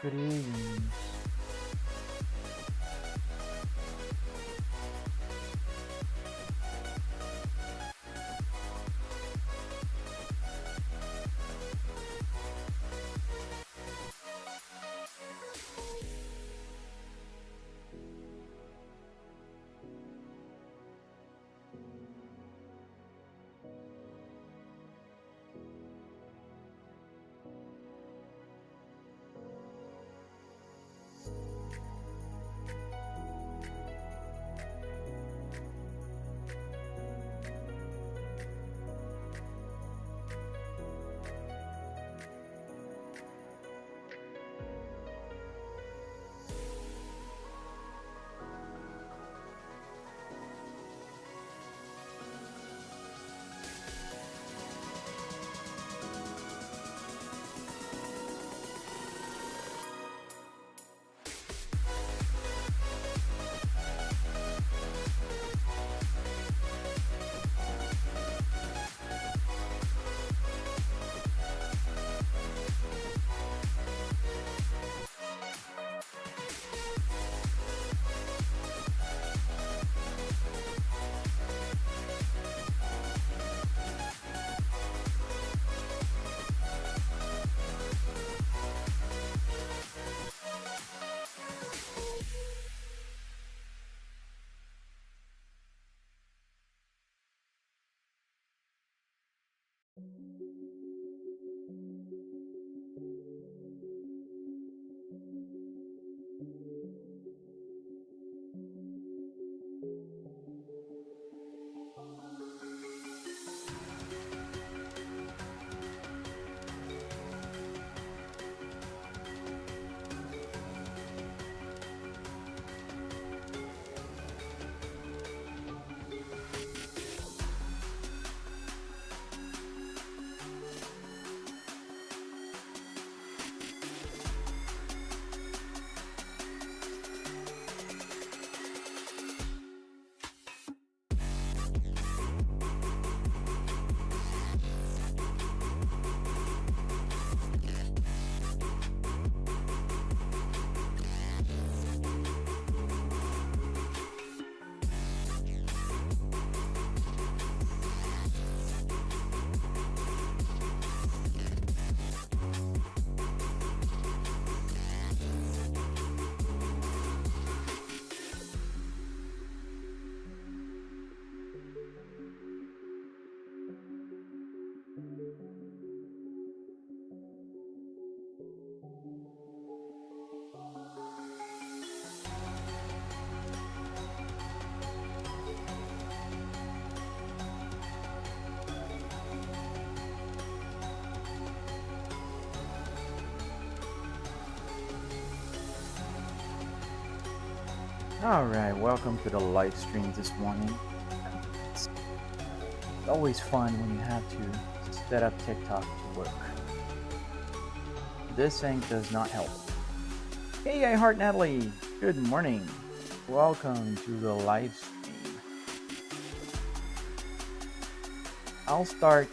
Greetings. Alright, welcome to the live stream this morning. It's always fun when you have to set up TikTok to work. This thing does not help. Hey, I heart Natalie. Good morning. Welcome to the live stream. I'll start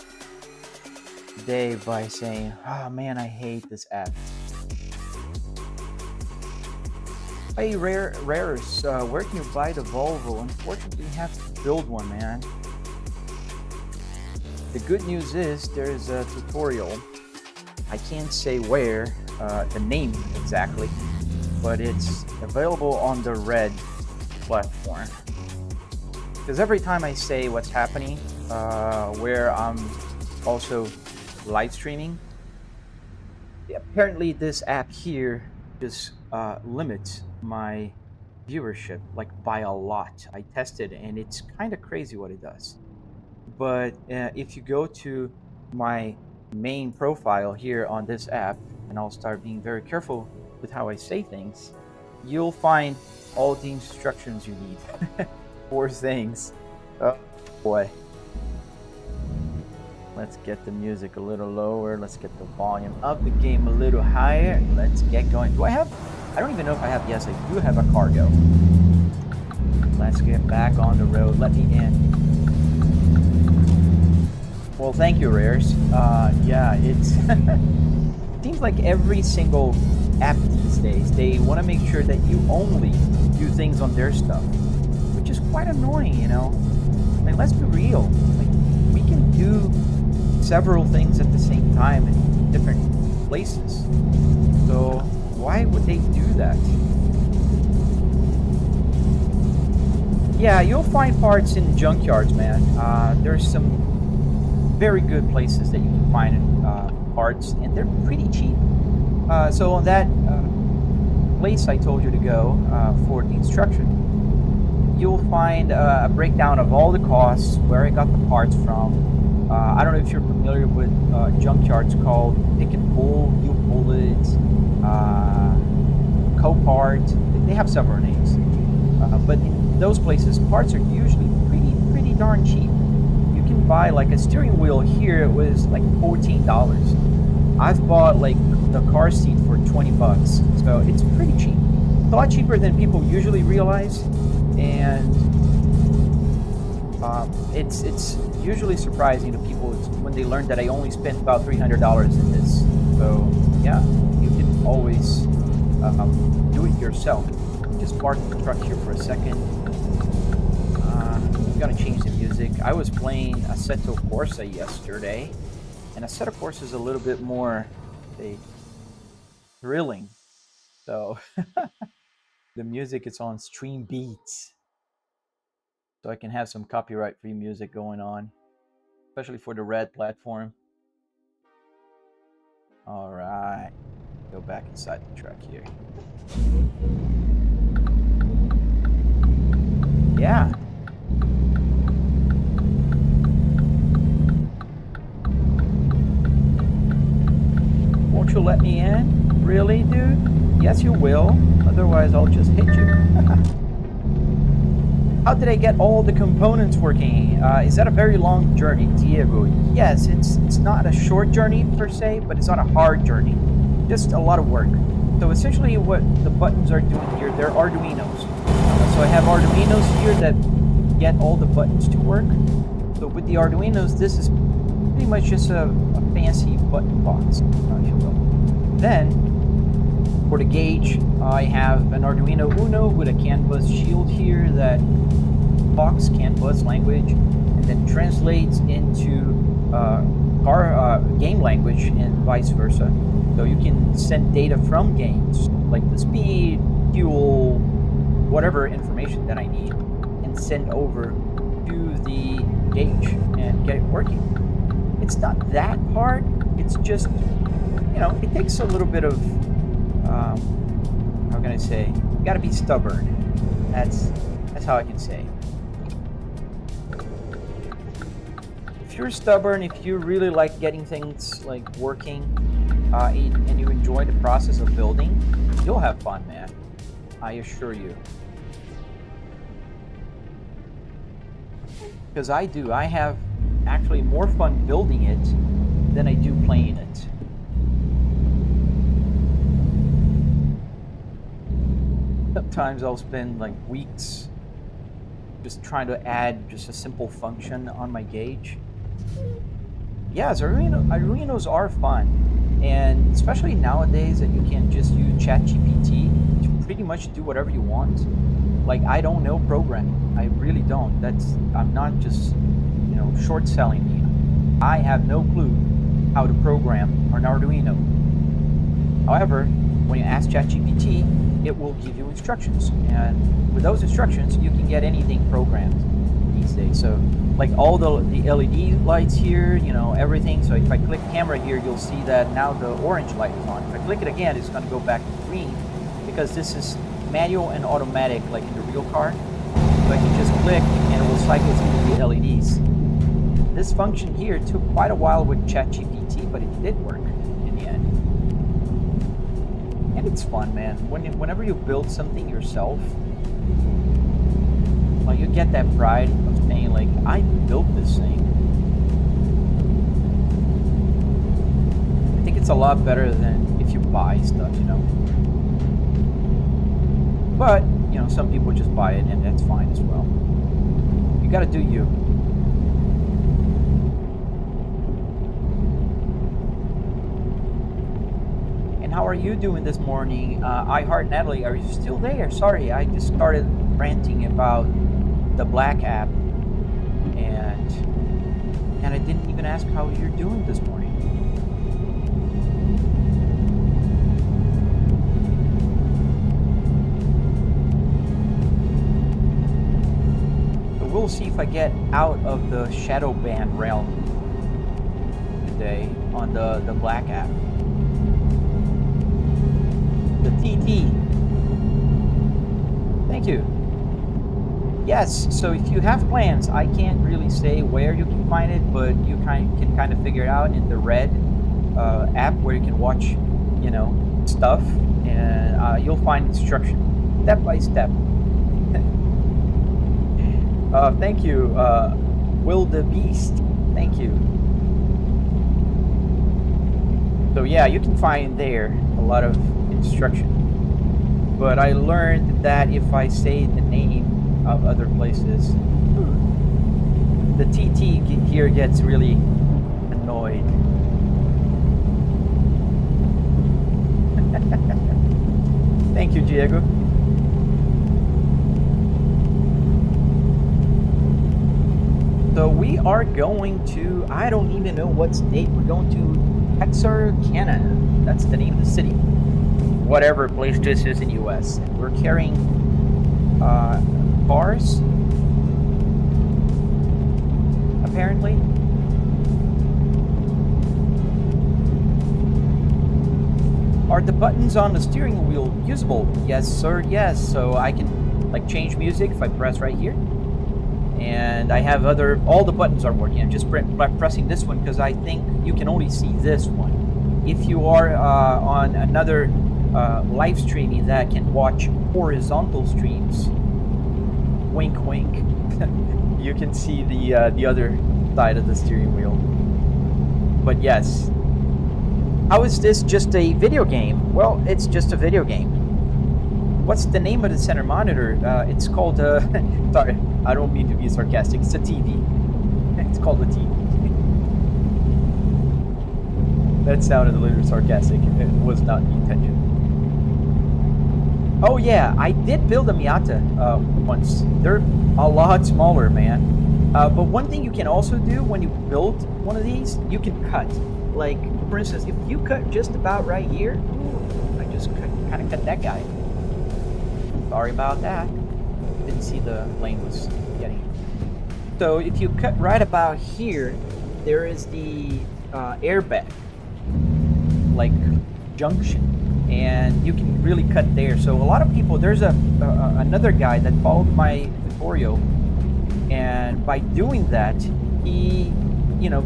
today by saying, oh man, I hate this app. Hey, Rares, where can you buy the Volvo? Unfortunately, you have to build one, man. The good news is there's a tutorial. I can't say where, the name exactly, but it's available on the Red platform. Because every time I say what's happening, where I'm also live streaming, apparently this app here just limits my viewership like by a lot. I tested and it's kind of crazy what it does. But if you go to my main profile here on this app, and I'll start being very careful with how I say things, you'll find all the instructions you need for things. Oh boy. Let's get the music a little lower. Let's get the volume up, the game a little higher, and let's get going. I don't even know if I have, yes, I do have a cargo. Let's get back on the road. Let me in. Well, thank you, Rares. Yeah, it's Seems like every single app these days, they want to make sure that you only do things on their stuff, which is quite annoying, you know? Like, let's be real. Like, we can do several things at the same time in different places. So why would they do that? Yeah, you'll find parts in junkyards, man. There's some very good places that you can find parts, and they're pretty cheap. So on that place I told you to go for the instruction, you'll find a breakdown of all the costs, where I got the parts from. I don't know if you're familiar with junkyards called Pick and Pull, U Bullet, Copart. They have several names, but in those places, parts are usually pretty darn cheap. You can buy like a steering wheel here. It was like $14. I've bought like the car seat for 20 bucks, so it's pretty cheap. It's a lot cheaper than people usually realize, and it's usually surprising to people when they learn that I only spent about $300 in this. So yeah, you can always do it yourself. Just park the truck here for a second. I'm gonna change the music. I was playing Assetto Corsa yesterday, and Assetto Corsa is a little bit more, say, thrilling. So the music is on Stream Beats, so I can have some copyright-free music going on, especially for the red platform. All right, go back inside the truck here. Yeah. Won't you let me in? Really, dude? Yes, you will. Otherwise, I'll just hit you. How did I get all the components working? Is that a very long journey, Diego? Yes, it's not a short journey per se, but it's not a hard journey. Just a lot of work. So essentially what the buttons are doing here, they're Arduinos. So I have Arduinos here that get all the buttons to work. So with the Arduinos, this is pretty much just a fancy button box, if you will. Then, for the gauge, I have an Arduino Uno with a CAN bus shield here that talks CAN bus language and then translates into game language and vice versa. So you can send data from games, like the speed, fuel, whatever information that I need, and send over to the gauge and get it working. It's not that hard. It's just, you know, it takes a little bit of, how can I say? You gotta be stubborn. That's how I can say. If you're stubborn, if you really like getting things like working, and you enjoy the process of building, you'll have fun, man. I assure you. Because I do. I have actually more fun building it than I do playing it. Sometimes I'll spend like weeks just trying to add just a simple function on my gauge. Yes, Arduinos are fun, and especially nowadays that you can just use ChatGPT to pretty much do whatever you want. Like, I don't know programming. I really don't. I'm not just, you know, short selling you. I have no clue how to program an Arduino. However, when you ask ChatGPT, it will give you instructions, and with those instructions, you can get anything programmed these days. So, like all the LED lights here, you know, everything. So if I click camera here, you'll see that now the orange light is on. If I click it again, it's going to go back to green, because this is manual and automatic, like in the real car. So I can just click and it will cycle through the LEDs. This function here took quite a while with ChatGPT, but it did work in the end. And it's fun, man. Whenever you build something yourself, like, you get that pride of saying, like, I built this thing. I think it's a lot better than if you buy stuff, you know. But, you know, some people just buy it, and that's fine as well. You gotta do you. and how are you doing this morning? I Heart Natalie, are you still there? Sorry, I just started ranting about the Black app, and I didn't even ask how you're doing this morning. So we'll see if I get out of the shadow ban realm today on the Black app. The TT. Thank you. Yes, so if you have plans, I can't really say where you can find it, but you can kind of figure it out in the Red app where you can watch, stuff, and you'll find instruction step by step. Thank you, Will the Beast. Thank you. So yeah, you can find there a lot of instruction. But I learned that if I say the name of other places, the TT here gets really annoyed. Thank you, Diego. So we are going to, I don't even know what state, we're going to Texarkana. That's the name of the city. Whatever place this is in the US. We're carrying cars, apparently. Are the buttons on the steering wheel usable? Yes, sir, yes. So I can like change music if I press right here. And I have all the buttons are working. I'm just pressing this one because I think you can only see this one. If you are on another live streaming that can watch horizontal streams, wink wink, you can see the other side of the steering wheel. But yes, how is this just a video game? Well, it's just a video game. What's the name of the center monitor? It's called sorry, I don't mean to be sarcastic, it's a TV. It's called a TV. That sounded a little sarcastic. It was not the intention. Oh yeah, I did build a Miata once. They're a lot smaller, man. But one thing you can also do when you build one of these, you can cut. Like, for instance, if you cut just about right here, I just kind of cut that guy. Sorry about that. Didn't see the lane was getting. So if you cut right about here, there is the airbag, like junction. And you can really cut there. So a lot of people, there's another guy that followed my tutorial, and by doing that, he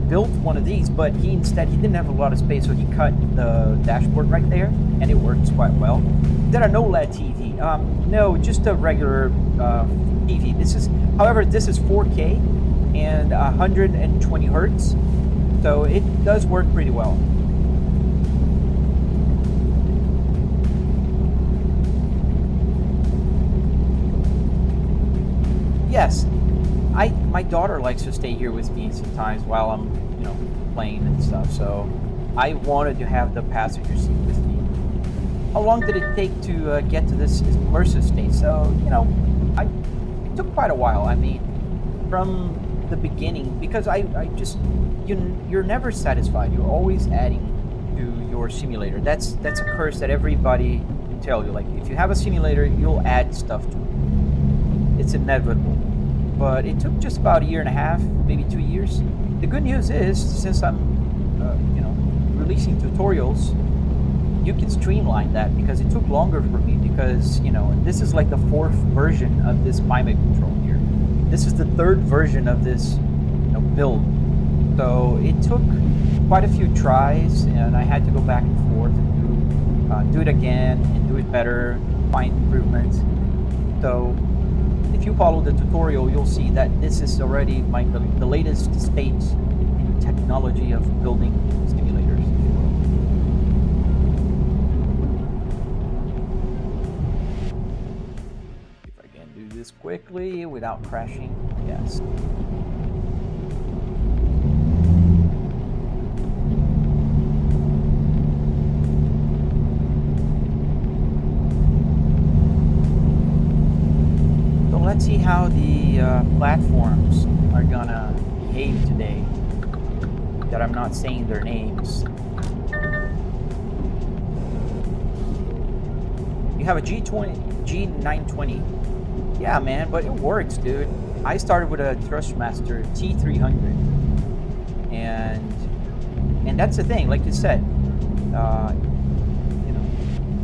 built one of these, but he didn't have a lot of space, so he cut the dashboard right there, and it works quite well. Is that a OLED TV? No, just a regular TV. However, this is 4K and 120 hertz, so it does work pretty well. Yes, my daughter likes to stay here with me sometimes while I'm playing and stuff. So I wanted to have the passenger seat with me. How long did it take to get to this immersive state? So it took quite a while. I mean, from the beginning, because you're never satisfied. You're always adding to your simulator. That's a curse that everybody can tell you. Like, if you have a simulator, you'll add stuff to it. It's inevitable. But it took just about a year and a half, maybe 2 years. The good news is, since I'm, releasing tutorials, you can streamline that, because it took longer for me, because, this is like the 4th version of this climate control here. This is the 3rd version of this, build. So it took quite a few tries, and I had to go back and forth and do it again and do it better, find improvements. So if you follow the tutorial, you'll see that this is already the latest state in technology of building simulators. If I can do this quickly without crashing, yes. see how the platforms are gonna behave today. That I'm not saying their names. You have a G920. Yeah, man, but it works, dude. I started with a Thrustmaster T300, and that's the thing. Like you said, you know,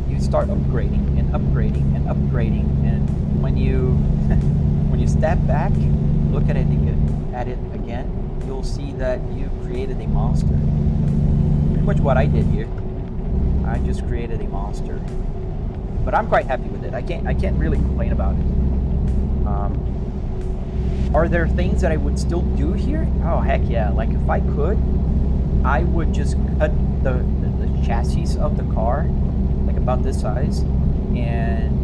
you start upgrading and upgrading and upgrading, and when you when you step back, look at it again, you'll see that you created a monster. Pretty much what I did here. I just created a monster, but I'm quite happy with it. I can't really complain about it. Are there things that I would still do here? Oh heck yeah! Like if I could, I would just cut the chassis of the car, like about this size, and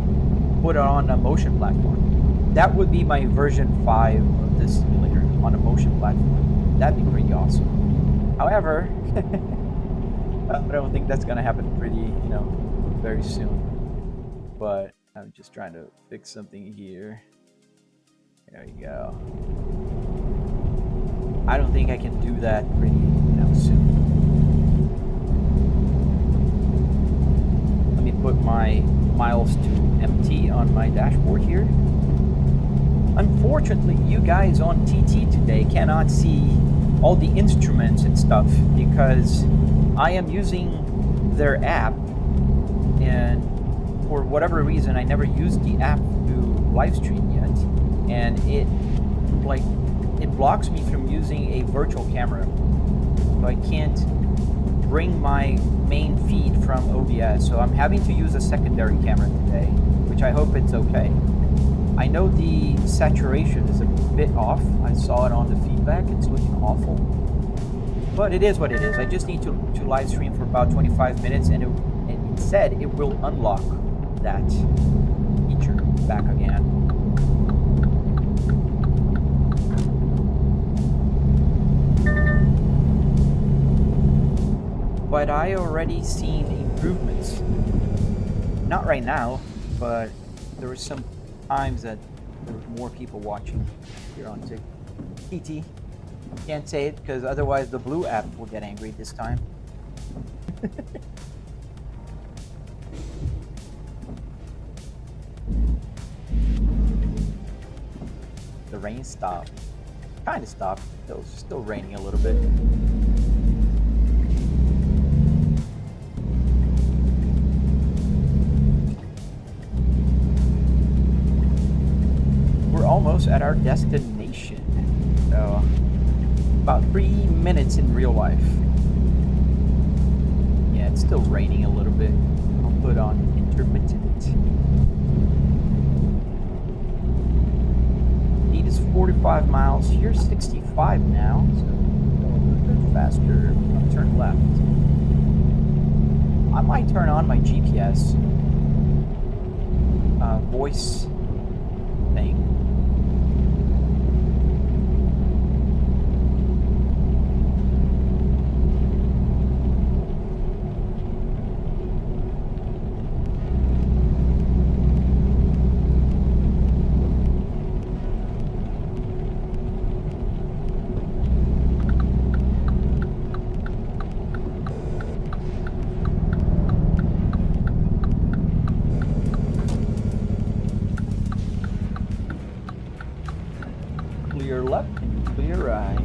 put it on a motion platform. That would be my version 5 of this simulator on a motion platform. That'd be pretty awesome. However, I don't think that's gonna happen very soon. But I'm just trying to fix something here. There we go. I don't think I can do that pretty soon. Let me put my miles to empty on my dashboard here. Unfortunately, you guys on TT today cannot see all the instruments and stuff because I am using their app, and for whatever reason I never used the app to live stream yet, and it blocks me from using a virtual camera, so I can't bring my main feed from OBS, so I'm having to use a secondary camera today, which I hope it's okay. I know the saturation is a bit off. I saw it on the feedback. It's looking awful. But it is what it is. I just need to live stream for about 25 minutes, and it said it will unlock that feature back again. But I already seen improvements. Not right now, but there were some times that there were more people watching here on TT. Can't say it because otherwise the Blue app will get angry this time. The rain stopped. Kind of stopped. It was still raining a little bit. Almost at our destination. So about 3 minutes in real life. Yeah, it's still raining a little bit. I'll put on intermittent. Speed is 45 miles. Here's 65 now, so go a little bit faster. I'll turn left. I might turn on my GPS voice thing. Clear left and clear right.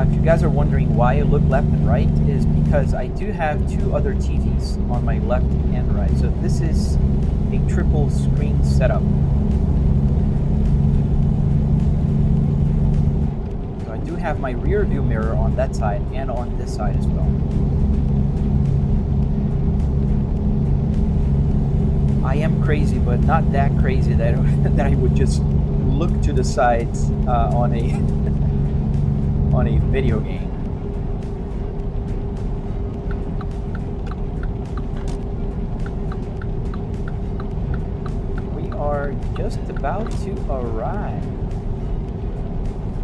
If you guys are wondering why I look left and right, is because I do have 2 other TVs on my left and right. So this is a triple screen setup. So I do have my rear view mirror on that side and on this side as well. I am crazy, but not that crazy that that I would just look to the sides on a on a video game. are just about to arrive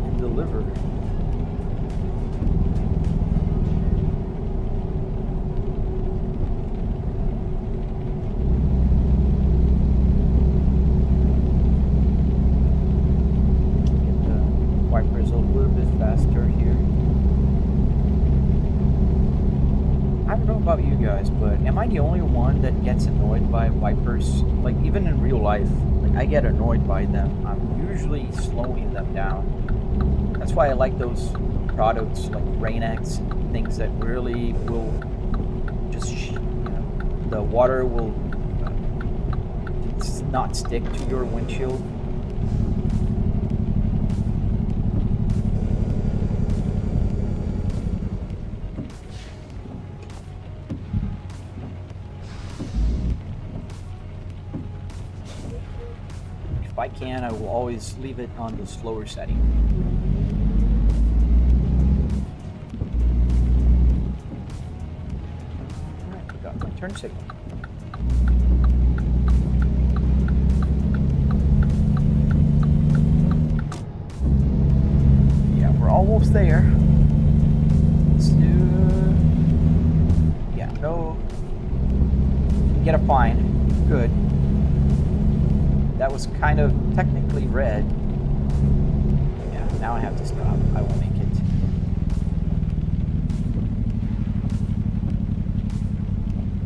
and deliver. Get the wipers a little bit faster here. I don't know about you guys, but am I the only one that gets annoyed by wipers? Like, even in real life, like, I get annoyed by them. I'm usually slowing them down. That's why I like those products like Rain-X, things that really will just, the water will not stick to your windshield. If I can, I will always leave it on the slower setting. Alright, we got my turn signal. Yeah, we're almost there. Let's do... Yeah, no... Get a fine. Good. That was kind of technically red. Yeah, now I have to stop. I will make it.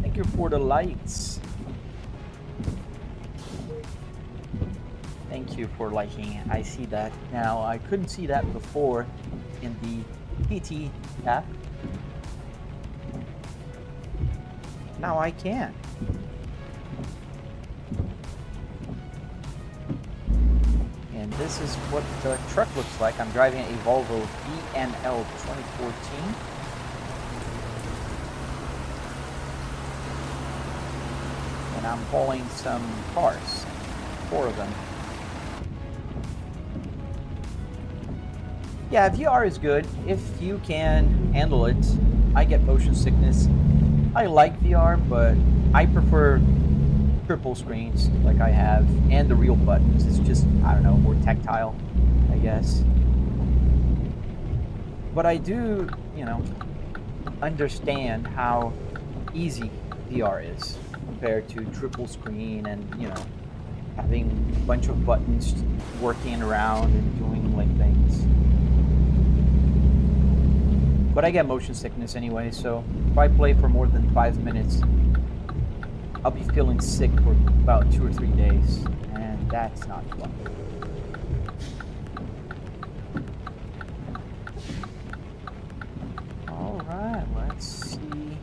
Thank you for the lights. Thank you for liking. I see that now. I couldn't see that before in the PT app. Now I can. And this is what the truck looks like. I'm driving a Volvo VNL 2014. And I'm hauling some cars, 4 of them. Yeah, VR is good if you can handle it. I get motion sickness. I like VR, but I prefer triple screens like I have, and the real buttons. It's just, I don't know, more tactile, I guess. But I do, understand how easy VR is compared to triple screen and, having a bunch of buttons working around and doing like things. But I get motion sickness anyway, so if I play for more than 5 minutes, I'll be feeling sick for about 2 or 3 days, and that's not fun. Alright, let's see.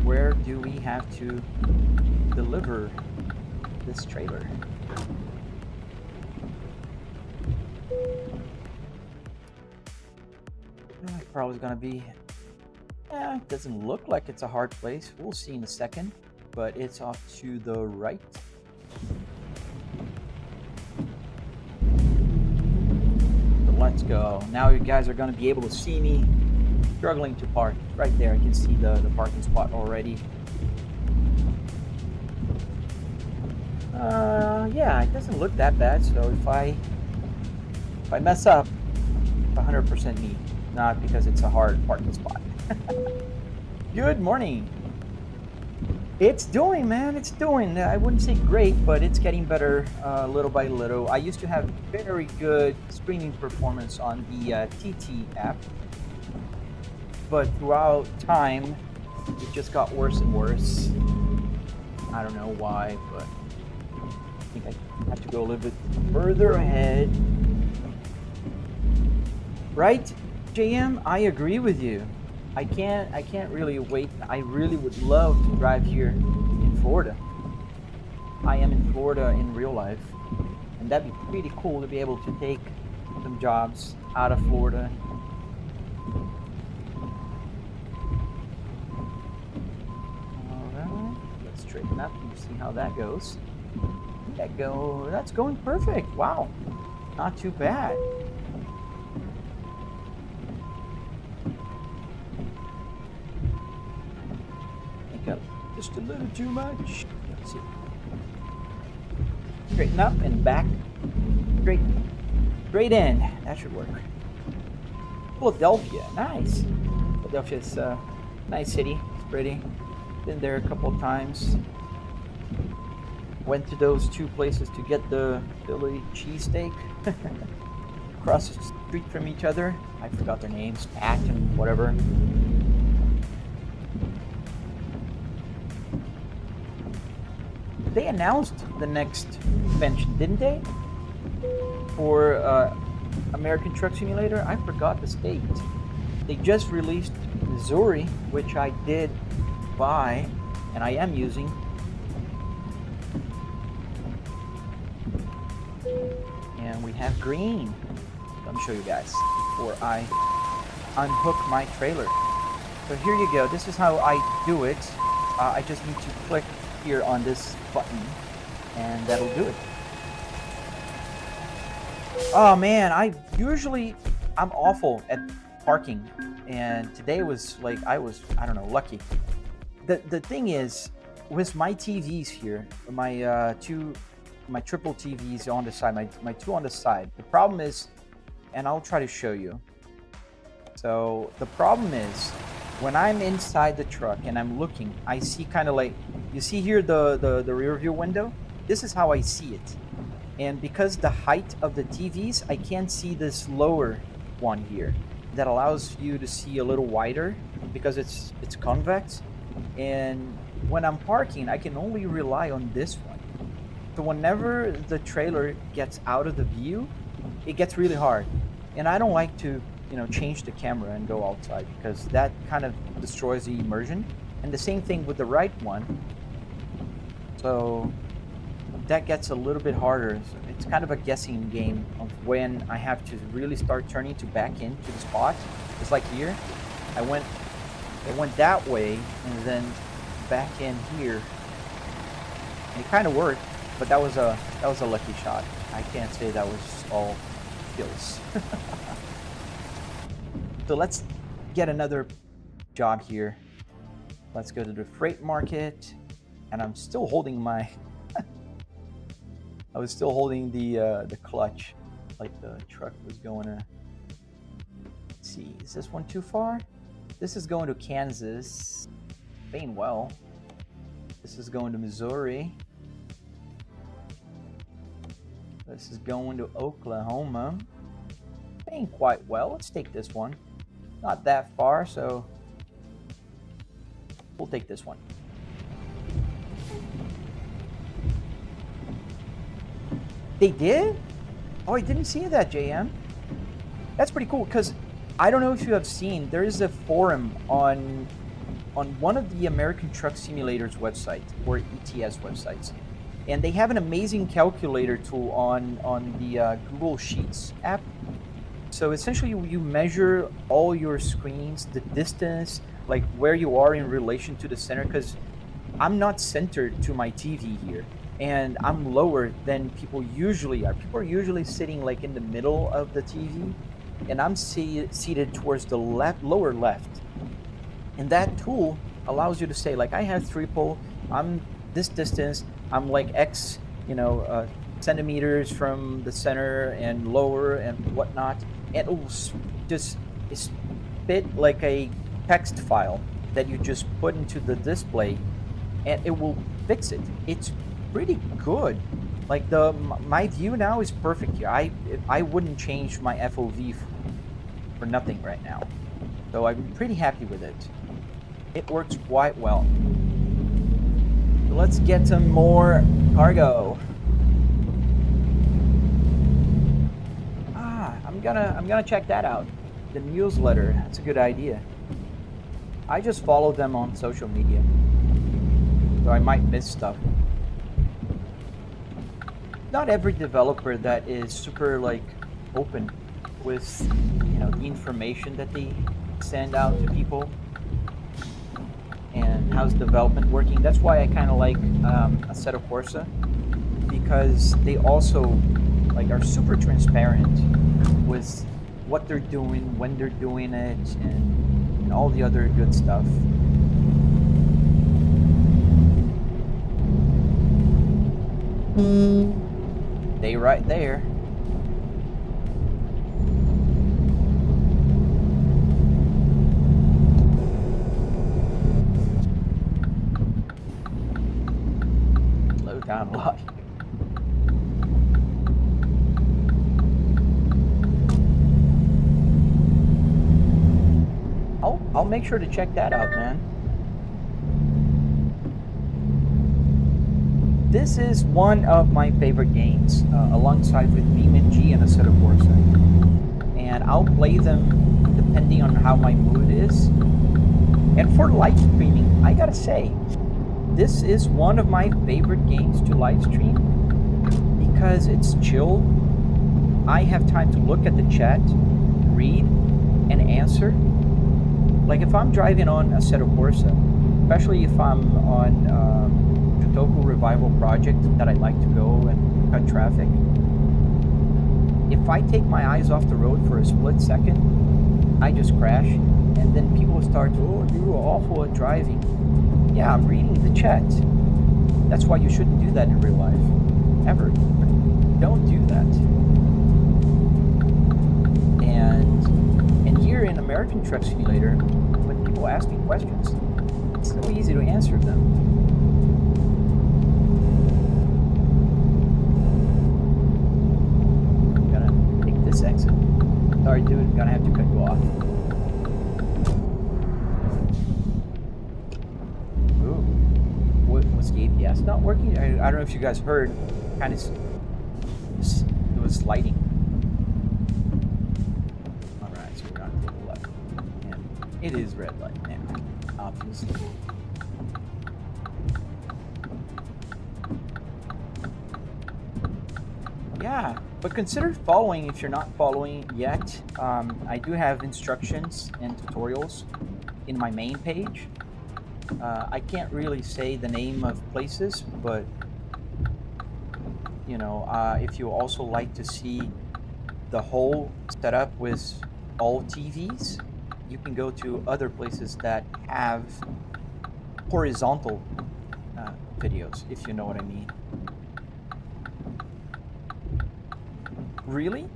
Where do we have to deliver this trailer? Probably gonna be... Yeah, it doesn't look like it's a hard place. We'll see in a second. But it's off to the right. So let's go. Now you guys are going to be able to see me struggling to park. Right there, I can see the parking spot already. Yeah, it doesn't look that bad. So if I mess up, it's 100% me, not because it's a hard parking spot. Good morning. It's doing, man. It's doing. I wouldn't say great, but it's getting better little by little. I used to have very good streaming performance on the TT app, but throughout time, it just got worse and worse. I don't know why, but I think I have to go a little bit further ahead. Right, JM? I agree with you. I can't really wait. I really would love to drive here in Florida. I am in Florida in real life, and that'd be pretty cool to be able to take some jobs out of Florida. Alright, let's straighten up and see how that goes. That's going perfect. Wow, not too bad. Just a little too much. Let's see. Straighten up and back. Straight, straight in. That should work. Philadelphia, nice. Philadelphia's a nice city. It's pretty. Been there a couple of times. Went to those two places to get the Philly cheesesteak. Across the street from each other. I forgot their names. Pat and whatever. They announced the next convention, didn't they? For American Truck Simulator. I forgot the state. They just released Missouri, which I did buy, and I am using. And we have green. Let me show you guys before I unhook my trailer. So here you go. This is how I do it. I just need to click here on this button, and that'll do it. Oh man, I'm awful at parking, and today was like I don't know, lucky. The thing is, with my TVs here, my triple TVs on the side, my two on the side. The problem is, and I'll try to show you. So the problem is, when I'm inside the truck and I'm looking, I see kind of like, you see here the rear view window? This is how I see it. And because the height of the TVs, I can't see this lower one here. That allows you to see a little wider because it's convex. And when I'm parking, I can only rely on this one. So whenever the trailer gets out of the view, it gets really hard. And I don't like to, change the camera and go outside because that kind of destroys the immersion. And the same thing with the right one. So that gets a little bit harder. So it's kind of a guessing game of when I have to really start turning to back into the spot. It's like here, I went that way and then back in here. And it kind of worked, but that was a lucky shot. I can't say that was all skills. So let's get another job here. Let's go to the freight market, and I'm still holding my. I was still holding the clutch, like the truck was going to. Let's see, is this one too far? This is going to Kansas, paying well. This is going to Missouri. This is going to Oklahoma, paying quite well. Let's take this one. Not that far, so we'll take this one. They did? Oh, I didn't see that, JM. That's pretty cool, because I don't know if you have seen, there is a forum on one of the American Truck Simulators website, or ETS websites. And they have an amazing calculator tool on the Google Sheets app. So essentially you measure all your screens, the distance, like where you are in relation to the center, because I'm not centered to my TV here. And I'm lower than people usually are. People are usually sitting like in the middle of the TV, and I'm seated towards the lower left. And that tool allows you to say, like, I have 3 pole, I'm this distance, I'm like X, centimeters from the center and lower and whatnot. And it will just spit like a text file that you just put into the display, and it will fix it. It's pretty good. Like my view now is perfect here. I wouldn't change my FOV for nothing right now. So I'm pretty happy with it. It works quite well. So let's get some more cargo. I'm gonna check that out. The newsletter. That's a good idea. I just follow them on social media, so I might miss stuff. Not every developer that is super like open with the information that they send out to people and how's development working. That's why I kind of like Assetto Corsa, because they also are super transparent with what they're doing, when they're doing it, and all the other good stuff. Stay right there. Slow down a lot. I'll make sure to check that out, man. This is one of my favorite games, alongside with BeamNG and Assetto Corsa. And I'll play them depending on how my mood is. And for live streaming, I gotta say, this is one of my favorite games to live stream because it's chill. I have time to look at the chat, read, and answer. Like if I'm driving on Assetto Corsa, especially if I'm on Kotoku Revival Project that I like to go and cut traffic, if I take my eyes off the road for a split second, I just crash, and then people start, oh, you're awful at driving. Yeah, I'm reading the chat. That's why you shouldn't do that in real life. Ever. Don't do that. And here in American Truck Simulator, when people ask me questions, it's so easy to answer them. I'm gonna take this exit. Sorry, dude, I'm gonna have to cut you off. Was the ABS not working? I don't know if you guys heard. Kind of, it was sliding. All right, so we're gonna take a left. And it is red light now, obviously. Yeah, but consider following if you're not following yet. I do have instructions and tutorials in my main page. I can't really say the name of places, but you know, if you also like to see the whole setup with all TVs, you can go to other places that have horizontal videos, if you know what I mean. Really?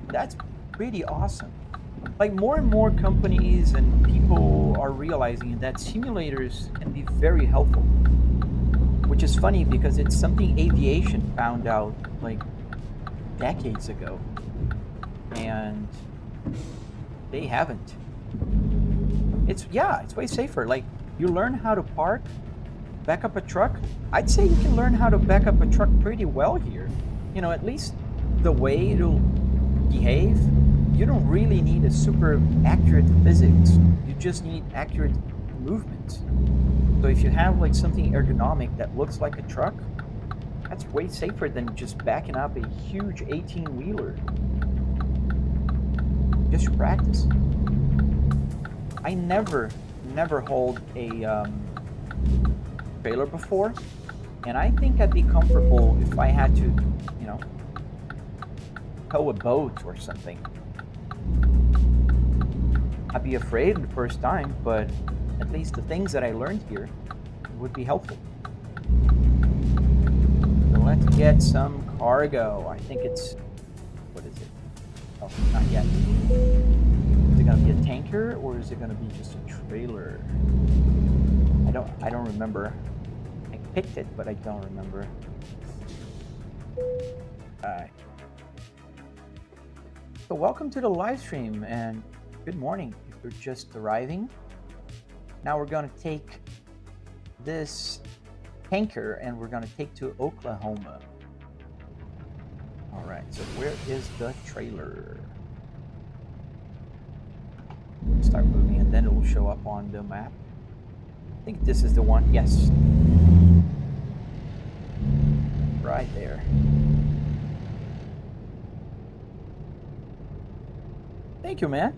That's pretty awesome. Like more and more companies and people are realizing that simulators can be very helpful, which is funny because it's something aviation found out like decades ago, and they haven't. It's way safer. Like you learn how to park, back up a truck. I'd say you can learn how to back up a truck pretty well here. You know, at least the way it'll behave. You don't really need a super accurate physics. You just need accurate movement. So if you have like something ergonomic that looks like a truck, that's way safer than just backing up a huge 18-wheeler. Just practice. I never hauled a trailer before, and I think I'd be comfortable if I had to, you know, tow a boat or something. I'd be afraid the first time, but at least the things that I learned here would be helpful. So let's get some cargo. I think it's, what is it? Oh, not yet. Is it gonna be a tanker or is it gonna be just a trailer? I don't remember. I picked it, but I don't remember. Alright. So welcome to the live stream and good morning if you're just arriving. Now we're going to take this tanker and we're going to take to Oklahoma. All right, so where is the trailer? Start moving and then it will show up on the map. I think this is the one. Yes. Right there. Thank you, man.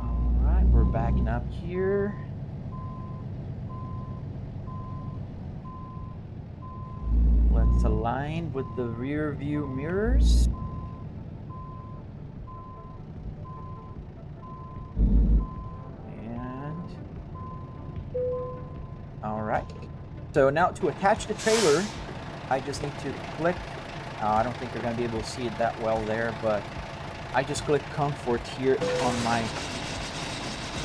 All right, we're backing up here. Let's align with the rear view mirrors. And So now to attach the trailer, I just need to click. I don't think you're going to be able to see it that well there, but I just click comfort here on my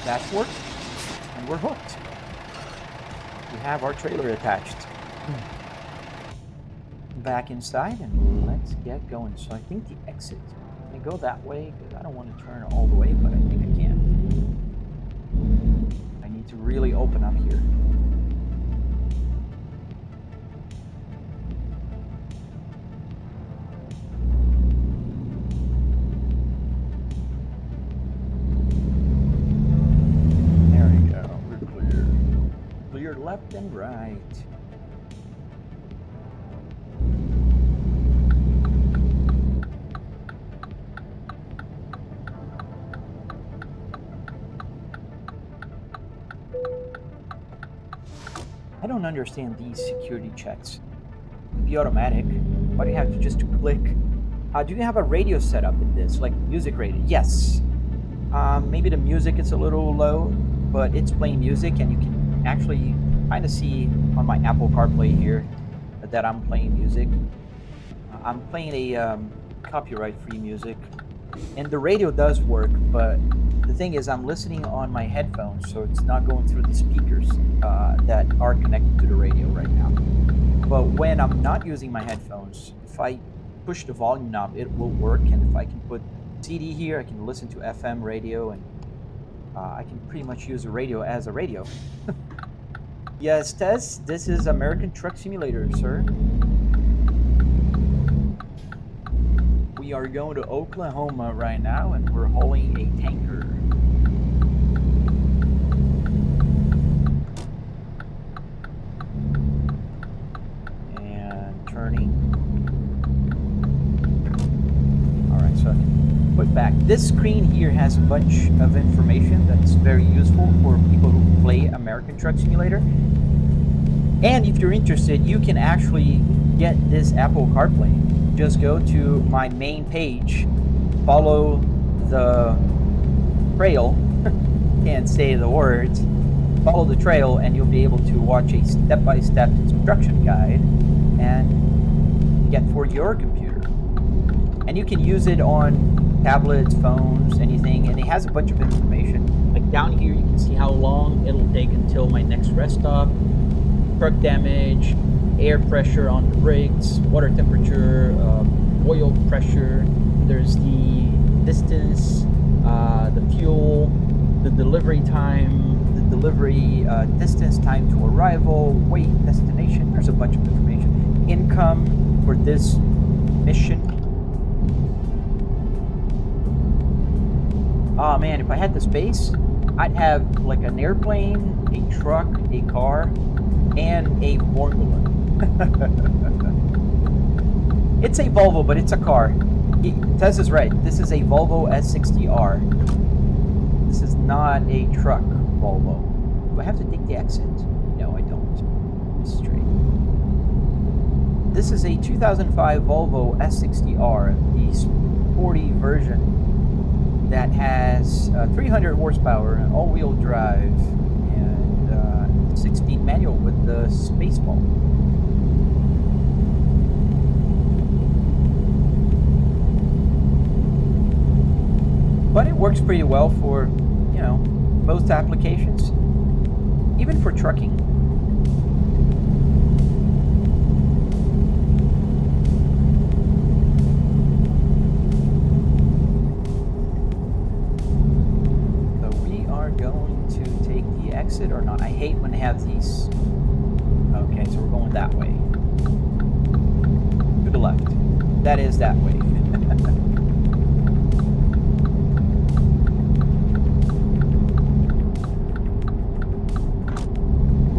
dashboard, and we're hooked. We have our trailer attached. Back inside, and let's get going. So I think the exit, can I go that way? Because I don't want to turn all the way, but I think I can. I need to really open up here. Left and right. I don't understand these security checks. Be automatic. Why do you have to just click? Do you have a radio setup in this, like music radio? Yes. Maybe the music is a little low, but it's playing music, and you can actually kind of see on my Apple CarPlay here that I'm playing music. I'm playing a copyright-free music, and the radio does work, but the thing is I'm listening on my headphones, so it's not going through the speakers that are connected to the radio right now. But when I'm not using my headphones, if I push the volume knob, it will work, and if I can put CD here, I can listen to FM radio, and I can pretty much use a radio as a radio. Yes, Tess, this is American Truck Simulator, sir. We are going to Oklahoma right now, and we're hauling a tanker. And turning. Alright, so I can put back. This screen here has a bunch of information that's very useful for people who play American Truck Simulator. And if you're interested, you can actually get this Apple CarPlay. Just go to my main page, follow the trail, can't say the words, follow the trail, and you'll be able to watch a step-by-step instruction guide and get for your computer. And you can use it on tablets, phones, anything, and it has a bunch of information. Like down here, you can see how long it'll take until my next rest stop, truck damage, air pressure on the brakes, water temperature, oil pressure. There's the distance, the fuel, the delivery time, the delivery distance, time to arrival, weight, destination. There's a bunch of information. Income for this mission. Oh man, if I had the space, I'd have like an airplane, a truck, a car, and a formula. It's a Volvo, but it's a car. Tess is right. This is a Volvo S60R. This is not a truck Volvo. Do I have to take the exit? No, I don't. Straight. This is a 2005 Volvo S60R, the sporty version that has 300 horsepower, an all-wheel drive, and 16 manual with the Spaceball. But it works pretty well for, you know, most applications, even for trucking. So we are going to take the exit or not. I hate when they have these. Okay, so we're going that way. To the left. That is that way.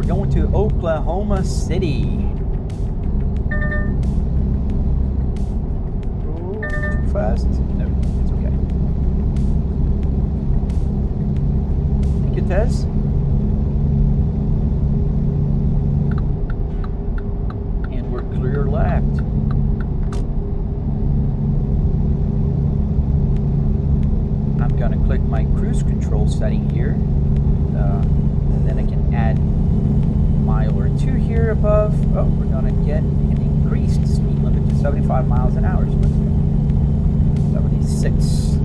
Going to Oklahoma City. Ooh, too fast? No, it's okay. Thank you, Tess. And we're clear left. I'm gonna click my cruise control setting here. And then I can add mile or two here above. Oh, we're gonna get an increased speed limit to 75 miles an hour. So let's go. 76.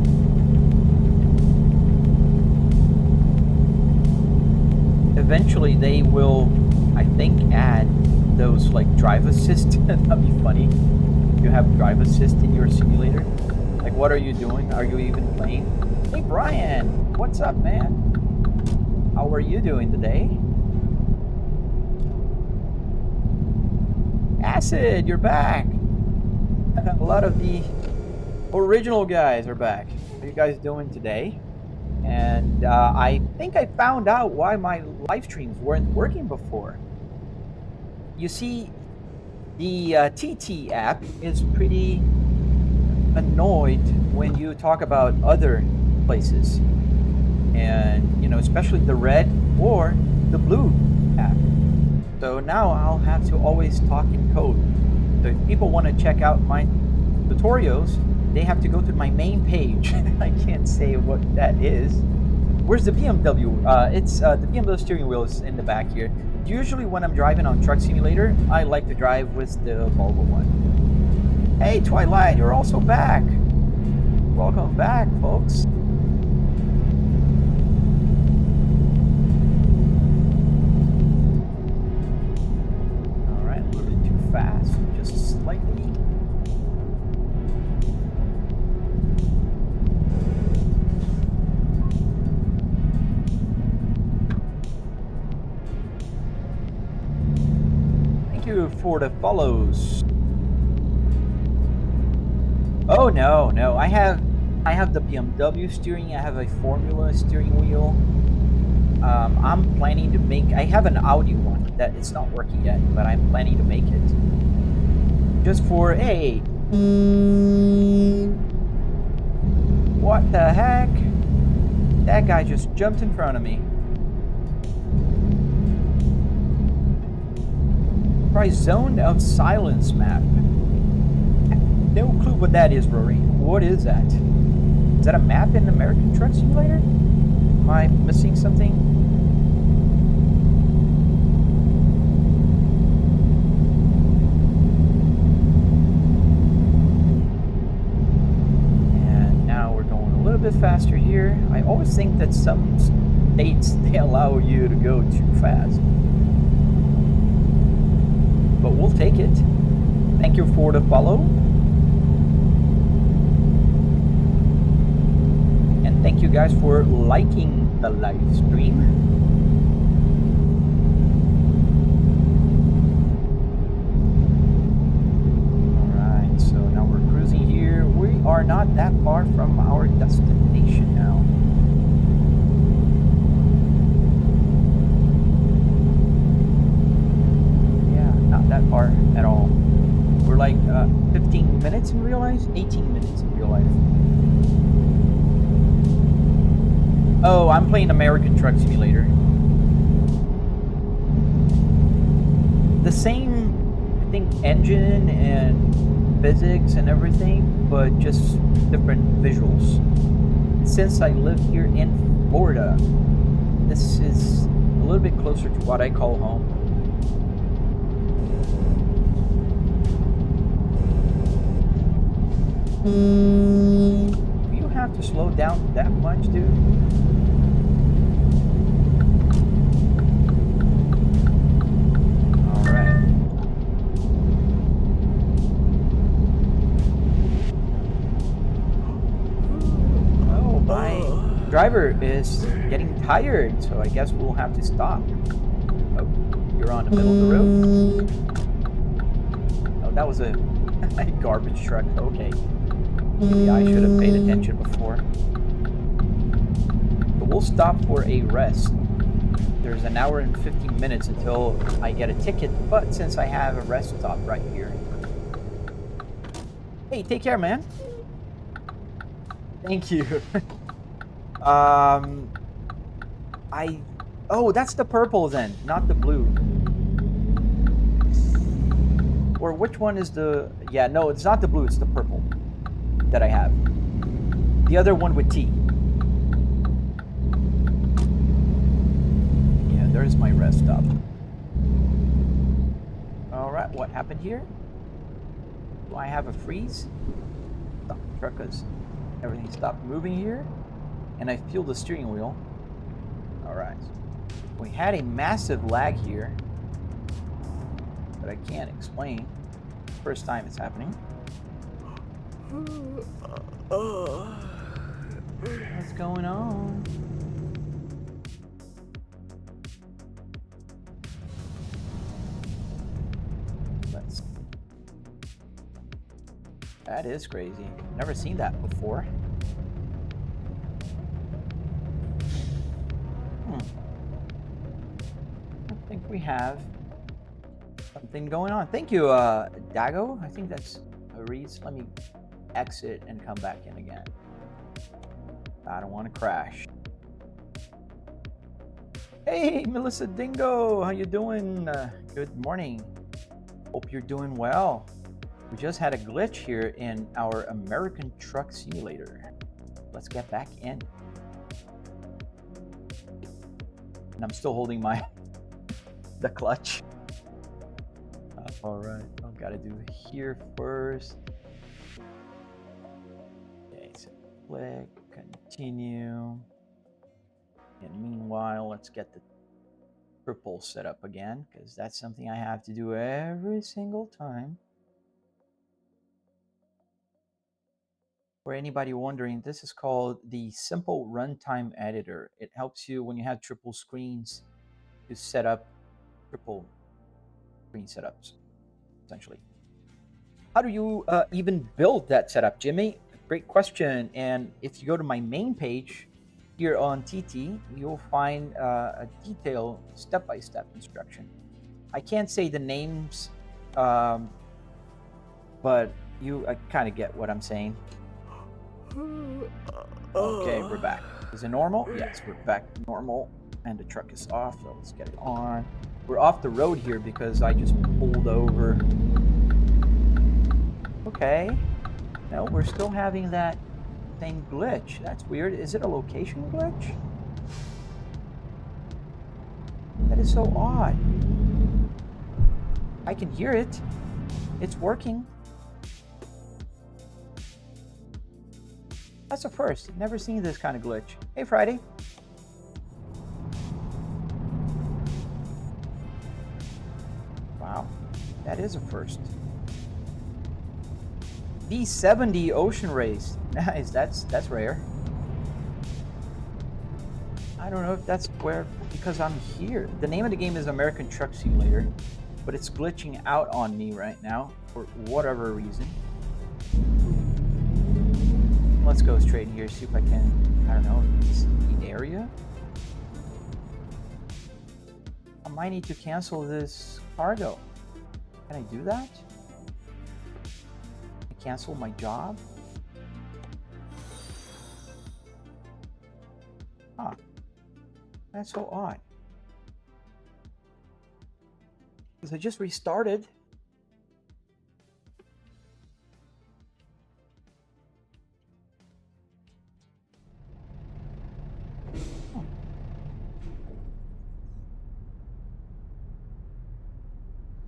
Eventually they will, I think, add those like drive assist. That'd be funny. You have drive assist in your simulator. Like, what are you doing? Are you even playing? Hey Brian, what's up, man? How are you doing today? Acid, you're back. A lot of the original guys are back. How are you guys doing today? And I think I found out why my live streams weren't working before. You see, the TT app is pretty annoyed when you talk about other places. And, you know, especially the red or the blue app. So now I'll have to always talk in code. So if people want to check out my tutorials, they have to go to my main page. I can't say what that is. Where's the BMW? It's the BMW steering wheel is in the back here. Usually when I'm driving on Truck Simulator, I like to drive with the Volvo one. Hey Twilight, you're also back. Welcome back, folks. All right, a little bit too fast, just slightly. For the follows. Oh no, I have the BMW steering. I have a Formula steering wheel. I'm planning to make. I have an Audi one that it's not working yet, but I'm planning to make it. Just for a. What the heck? That guy just jumped in front of me. Try Zone of Silence map. No clue what that is, Rory. What is that? Is that a map in American Truck Simulator? Am I missing something? And now we're going a little bit faster here. I always think that some states, they allow you to go too fast. But we'll take it. Thank you for the follow. And thank you guys for liking the live stream. Alright, so now we're cruising here. We are not that far from our destination now. That far at all. We're like 15 minutes in real life, 18 minutes in real life. Oh, I'm playing American Truck Simulator. The same, I think, engine and physics and everything, but just different visuals. Since I live here in Florida, this is a little bit closer to what I call home. Do you have to slow down that much, dude? Alright. Oh, my driver is getting tired, so I guess we'll have to stop. Oh, you're on the middle of the road? Oh, that was a garbage truck. Okay. Maybe I should have paid attention before. But we'll stop for a rest. There's an hour and 15 minutes until I get a ticket, but since I have a rest stop right here. Hey, take care, man. Thank you. Oh, that's the purple then, not the blue. Or which one is the... Yeah, no, it's not the blue, it's the purple that I have. The other one with T. Yeah, there's my rest stop. that what happened here? Do I have a freeze? Stop the truck because everything stopped moving here. And I feel the steering wheel. Alright. We had a massive lag here that I can't explain. First time it's happening. What's going on? That is crazy. Never seen that before. I think we have something going on. Thank you, Dago. I think that's a reads. Let me exit and come back in again. I don't want to crash. Hey, Melissa Dingo, how you doing? Good morning. Hope you're doing well. We just had a glitch here in our American Truck Simulator. Let's get back in. And I'm still holding the clutch. All right, I've got to do here first. Okay, so click, continue. And meanwhile, let's get the triple set up again, because that's something I have to do every single time. For anybody wondering, this is called the Simple Runtime Editor. It helps you when you have triple screens to set up triple screen setups, essentially. How do you even build that setup, Jimmy? Great question. And if you go to my main page here on TT, you'll find a detailed step-by-step instruction. I can't say the names, but you kind of get what I'm saying. Okay, we're back. Is it normal? Yes, we're back to normal. And the truck is off, so let's get it on. We're off the road here because I just pulled over. Okay. No, we're still having that same glitch. That's weird. Is it a location glitch? That is so odd. I can hear it. It's working. That's a first. Never seen this kind of glitch. Hey, Friday. Wow, that is a first. V70 Ocean Race. Nice. That's rare. I don't know if that's where, because I'm here. The name of the game is American Truck Simulator, but it's glitching out on me right now for whatever reason. Let's go straight in here, see if I can, I don't know, the area. I might need to cancel this cargo. Can I do that? Cancel my job? Huh. That's so odd. Because I just restarted.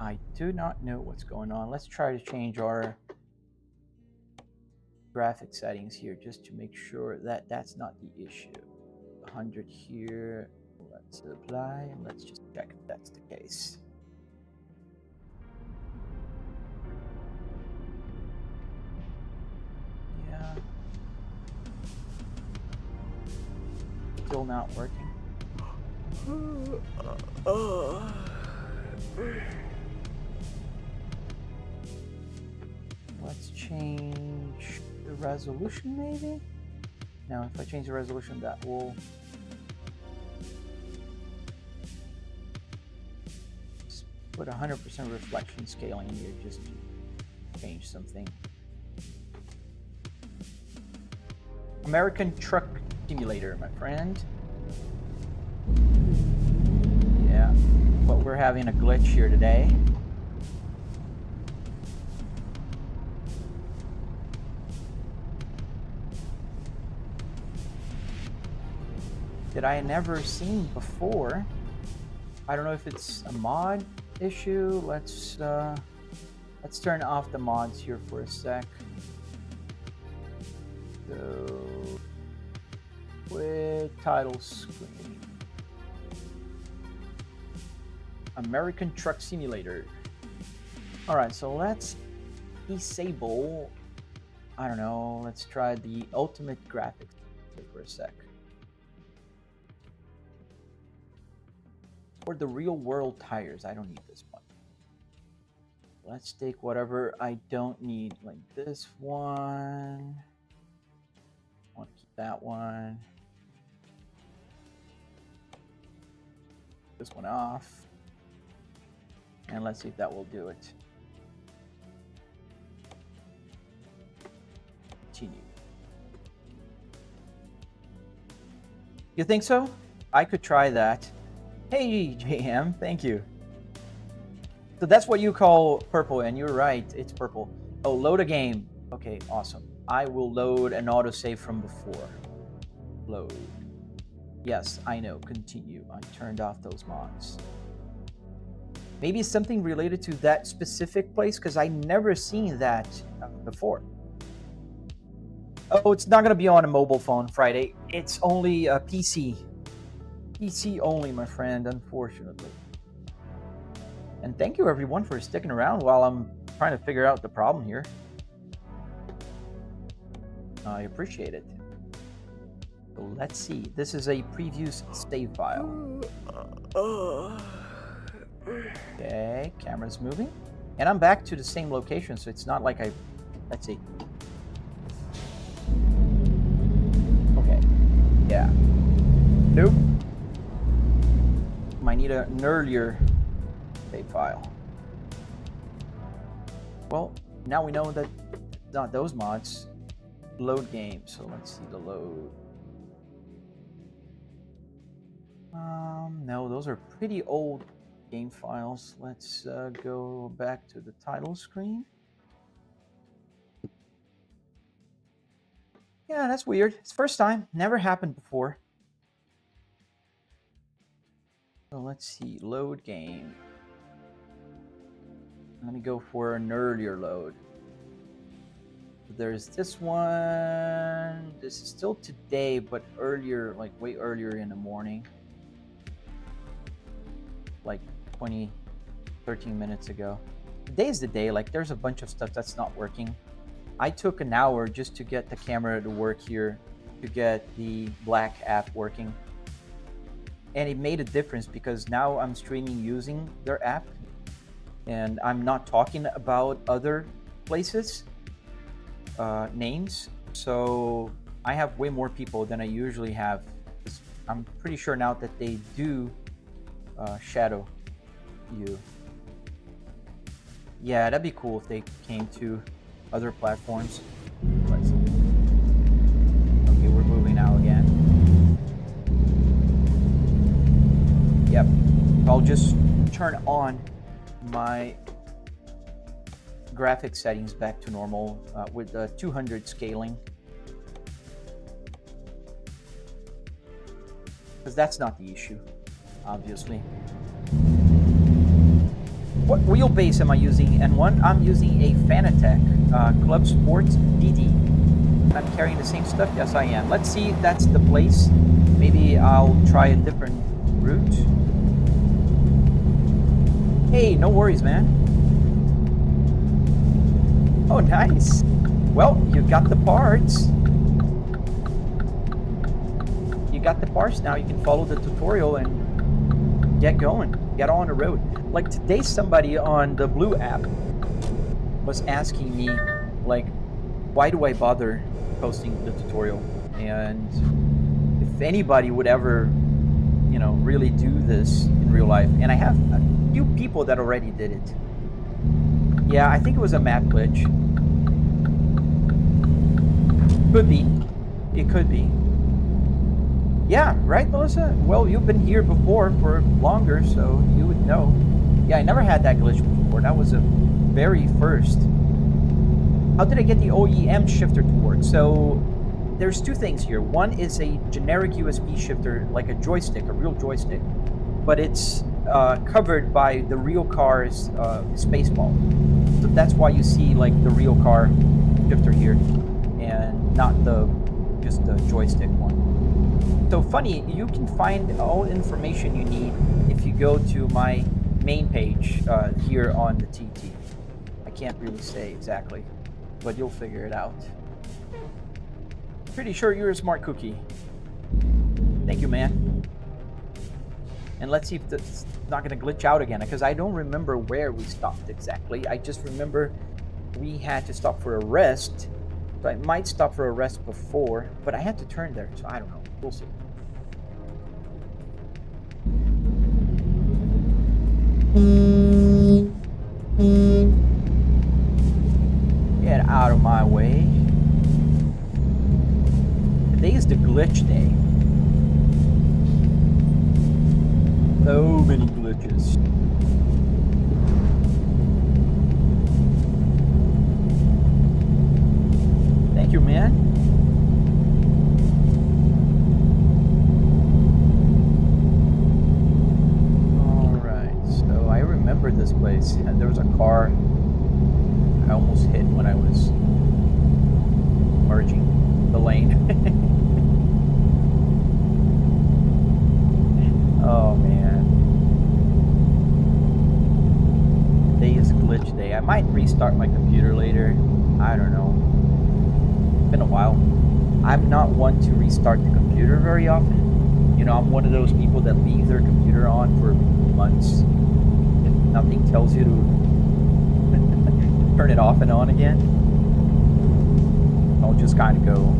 I do not know what's going on. Let's try to change our graphic settings here just to make sure that that's not the issue. 100 here. Let's apply and let's just check if that's the case. Yeah. Still not working. Let's change the resolution maybe? No, if I change the resolution that will put 100% reflection scaling here just to change something. American Truck Simulator, my friend. Yeah, but we're having a glitch here today. That I had never seen before. I don't know if it's a mod issue. Let's turn off the mods here for a sec. So with title screen, American Truck Simulator. All right, so let's disable. I don't know. Let's try the ultimate graphics for a sec. Or the real world tires. I don't need this one. Let's take whatever I don't need, like this one. I want to keep that one. This one off. And let's see if that will do it. Continue. You think so? I could try that. Hey, JM, thank you. So that's what you call purple, and you're right, it's purple. Oh, load a game. Okay, awesome. I will load an autosave from before. Load. Yes, I know, continue. I turned off those mods. Maybe something related to that specific place, because I never seen that before. Oh, it's not going to be on a mobile phone Friday. It's only a PC. PC only, my friend, unfortunately. And thank you, everyone, for sticking around while I'm trying to figure out the problem here. I appreciate it. So let's see. This is a previous save file. Okay, camera's moving. And I'm back to the same location, so it's not like I... Let's see. Okay. Yeah. Nope. Might need an earlier save file. Well, now we know that it's not those mods. Load game. So let's see the load. No, those are pretty old game files. Let's go back to the title screen. Yeah, that's weird. It's first time. Never happened before. So let's see. Load game. Let me go for an earlier load. There's this one. This is still today, but earlier, like way earlier in the morning. Like 13 minutes ago. Today's the day. Like there's a bunch of stuff that's not working. I took an hour just to get the camera to work here, to get the Black app working. And it made a difference because now I'm streaming using their app and I'm not talking about other places, names. So I have way more people than I usually have. I'm pretty sure now that they do shadow you. Yeah, that'd be cool if they came to other platforms. Let's see. Okay, we're moving now again. Yep. I'll just turn on my graphic settings back to normal with 200 scaling. Because that's not the issue, obviously. What wheelbase am I using? N1? I'm using a Fanatec Club Sports DD. I'm carrying the same stuff? Yes, I am. Let's see if that's the place. Maybe I'll try a different route. Hey, no worries, man. Oh, nice. Well, you got the parts. You got the parts now. You can follow the tutorial and get going. Get on the road. Like today, somebody on the Blue app was asking me, like, why do I bother posting the tutorial? And if anybody would ever, you know, really do this in real life. And I have a few people that already did it. Yeah, I think it was a map glitch. Could be. It could be. Yeah, right, Melissa? Well, you've been here before for longer, so you would know. Yeah, I never had that glitch before. That was a very first. How did I get the OEM shifter to work? So there's two things here. One is a generic USB shifter, like a joystick, a real joystick, but it's covered by the real car's spaceball. So that's why you see like the real car shifter here, and not the just the joystick one. So funny, you can find all information you need if you go to my main page here on the TT. I can't really say exactly, but you'll figure it out. Pretty sure you're a smart cookie. Thank you, man. And let's see if it's not going to glitch out again, because I don't remember where we stopped exactly. I just remember we had to stop for a rest. So I might stop for a rest before, but I had to turn there, so I don't know. We'll see. Get out of my way. Today is the glitch day. So many glitches. Thank you, man. Alright, so I remember this place. And there was a car I almost hit when I was merging the lane. Oh man. Today is a glitch day. I might restart my computer later. I don't know. It's been a while. I'm not one to restart the computer very often. You know, I'm one of those people that leave their computer on for months. If nothing tells you to turn it off and on again, I'll just kind of go.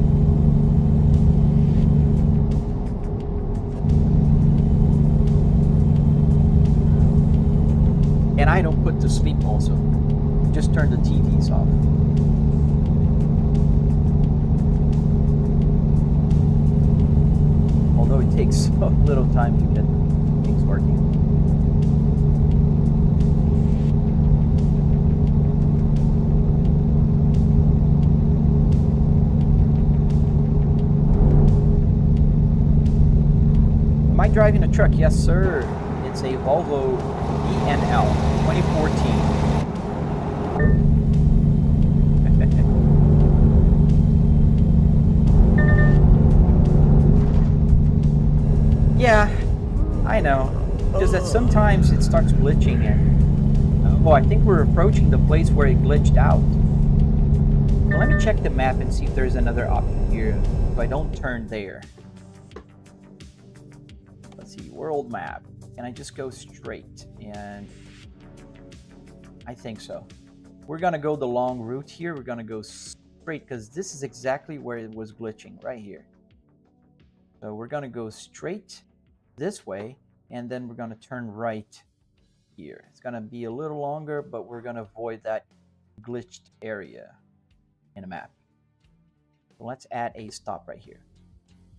And I don't put to sleep also. Just turn the TVs off. Although it takes so little time to get things working. Am I driving a truck? Yes, sir. It's a Volvo VNL 2014. Yeah, I know. Just that sometimes it starts glitching and oh, I think we're approaching the place where it glitched out. So let me check the map and see if there's another option here. If I don't turn there. Let's see, world map. Can I just go straight? And I think so. We're gonna go the long route here. We're gonna go straight because this is exactly where it was glitching, right here. So we're gonna go straight this way, and then we're gonna turn right here. It's gonna be a little longer, but we're gonna avoid that glitched area in a map. So let's add a stop right here.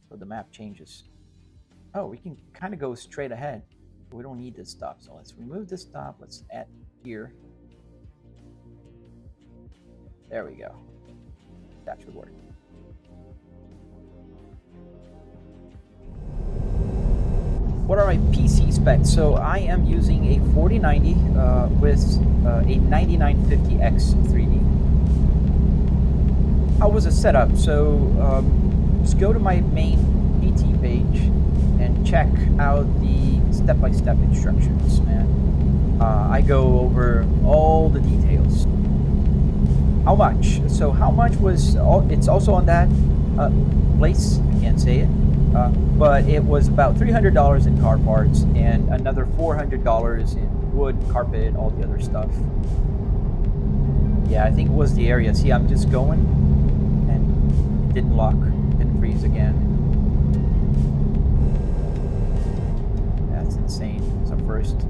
So the map changes. Oh, we can kind of go straight ahead. We don't need this stop, so let's remove this stop. Let's add here. There we go. That should work. What are my PC specs? So I am using a 4090 with a 9950X 3D. How was the setup? So just go to my main PT page and check out the step-by-step instructions, man. I go over all the details. How much? So how much was, it's also on that place, I can't say it, but it was about $300 in car parts and another $400 in wood, carpet, all the other stuff. Yeah, I think it was the area. See, I'm just going and it didn't lock, didn't freeze again. That's insane. It's a first.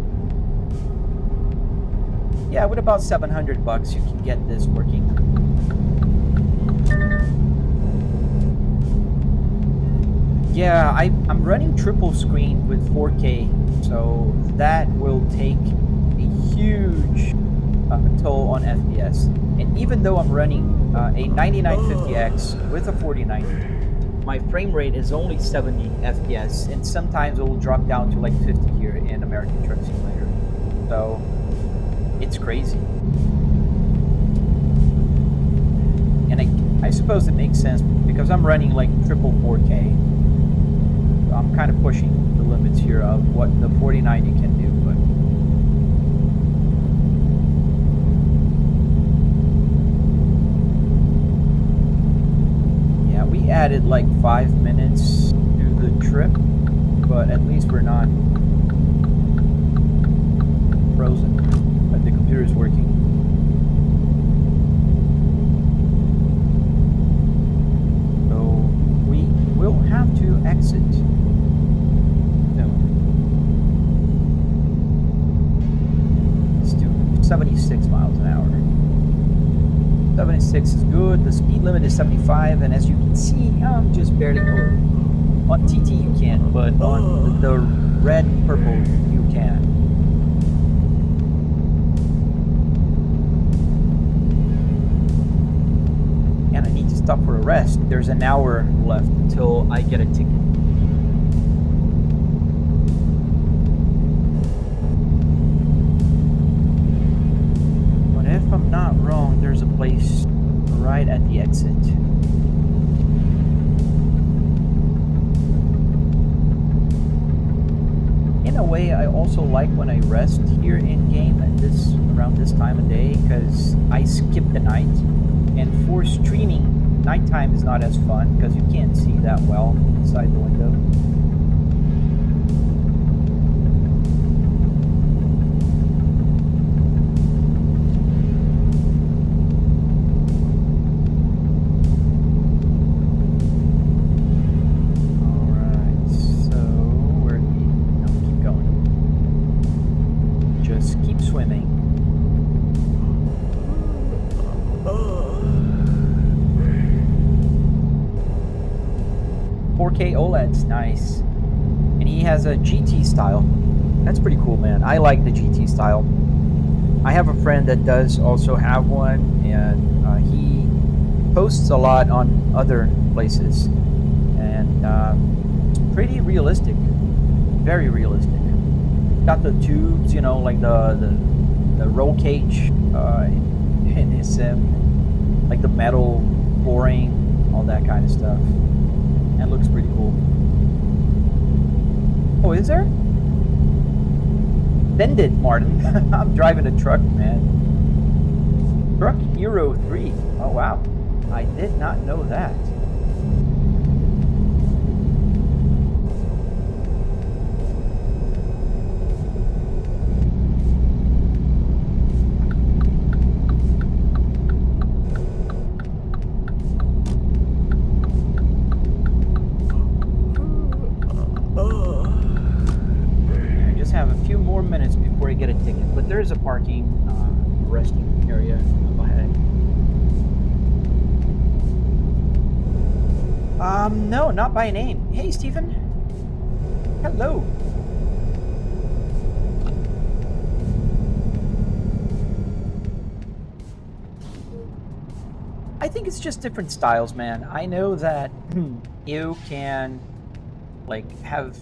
Yeah, with about $700 you can get this working. Yeah, I'm running triple screen with 4K, so that will take a huge toll on FPS. And even though I'm running a 9950X with a 4090, my frame rate is only 70 FPS, and sometimes it will drop down to like 50 here in American Truck Simulator. So it's crazy. And I suppose it makes sense because I'm running like triple 4K. I'm kind of pushing the limits here of what the 4090 can do, but yeah, we added like 5 minutes to the trip, but at least we're not frozen. But the computer is working. So we will have to exit. 76 miles an hour. 76 is good. The speed limit is 75, and as you can see, I'm just barely over. On TT you can't, but on the red purple you can. And I need to stop for a rest. There's an hour left until I get a ticket. If I'm not wrong, there's a place right at the exit. In a way, I also like when I rest here in game at around this time of day, because I skip the night. And for streaming, nighttime is not as fun because you can't see that well inside the window. Swimming. 4K OLED's nice. And he has a GT style. That's pretty cool, man. I like the GT style. I have a friend that does also have one, and he posts a lot on other places. And it's pretty realistic. Very realistic. Got the tubes, you know, like the roll cage in his sim, like the metal boring, all that kind of stuff. And it looks pretty cool. Oh, is there? Send it, Martin. I'm driving a truck, man. Truck Hero 3. Oh, wow. I did not know that. Minutes before I get a ticket, but there is a parking resting area up ahead. No, not by name. Hey, Stephen. Hello. I think it's just different styles, man. I know that you can like have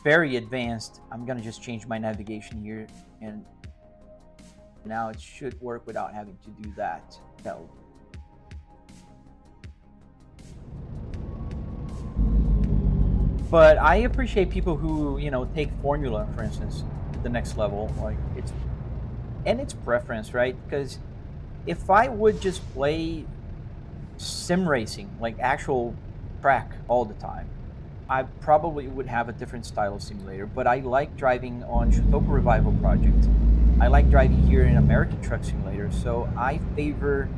very advanced. I'm gonna just change my navigation here, and now it should work without having to do that. No. But I appreciate people who, you know, take Formula, for instance, to the next level. Like it's preference, right? Because if I would just play sim racing, like actual track all the time, I probably would have a different style of simulator. But I like driving on Shotoku Revival Project. I like driving here in American Truck Simulator, so I favor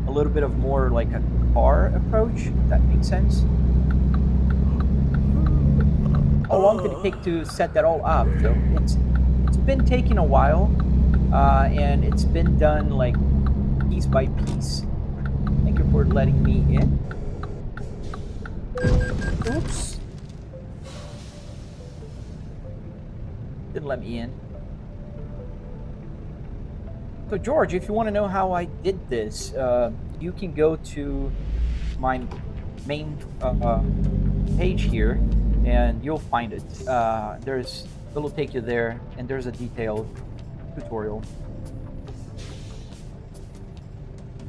a little bit of more like a car approach, if that makes sense. How long did it take to set that all up? So it's been taking a while, and it's been done like piece by piece. Thank you for letting me in. Oops. Didn't let me in. So George, if you want to know how I did this, you can go to my main page here, and you'll find it. It'll take you there, and there's a detailed tutorial.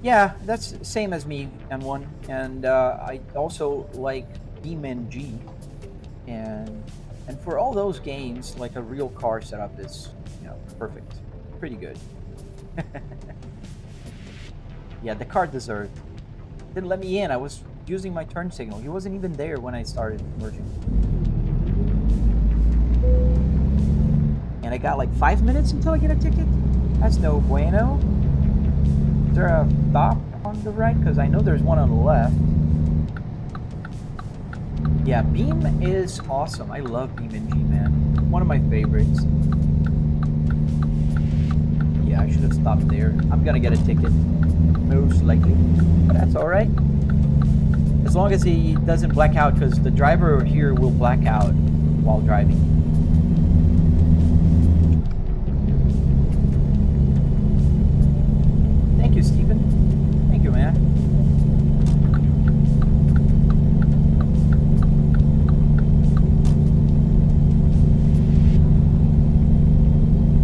Yeah, that's same as me, M1, and I also like BeamNG, and for all those games, like a real car setup is, perfect, pretty good. Yeah, the car deserved. Didn't let me in. I was using my turn signal. He wasn't even there when I started merging. And I got like 5 minutes until I get a ticket? That's no bueno. Is there a stop on the right? Because I know there's one on the left. Yeah, Beam is awesome. I love BeamNG, man. One of my favorites. Yeah, I should have stopped there. I'm gonna get a ticket, most likely. But that's alright. As long as he doesn't black out, because the driver here will black out while driving. Thank you, Stephen. Thank you, man.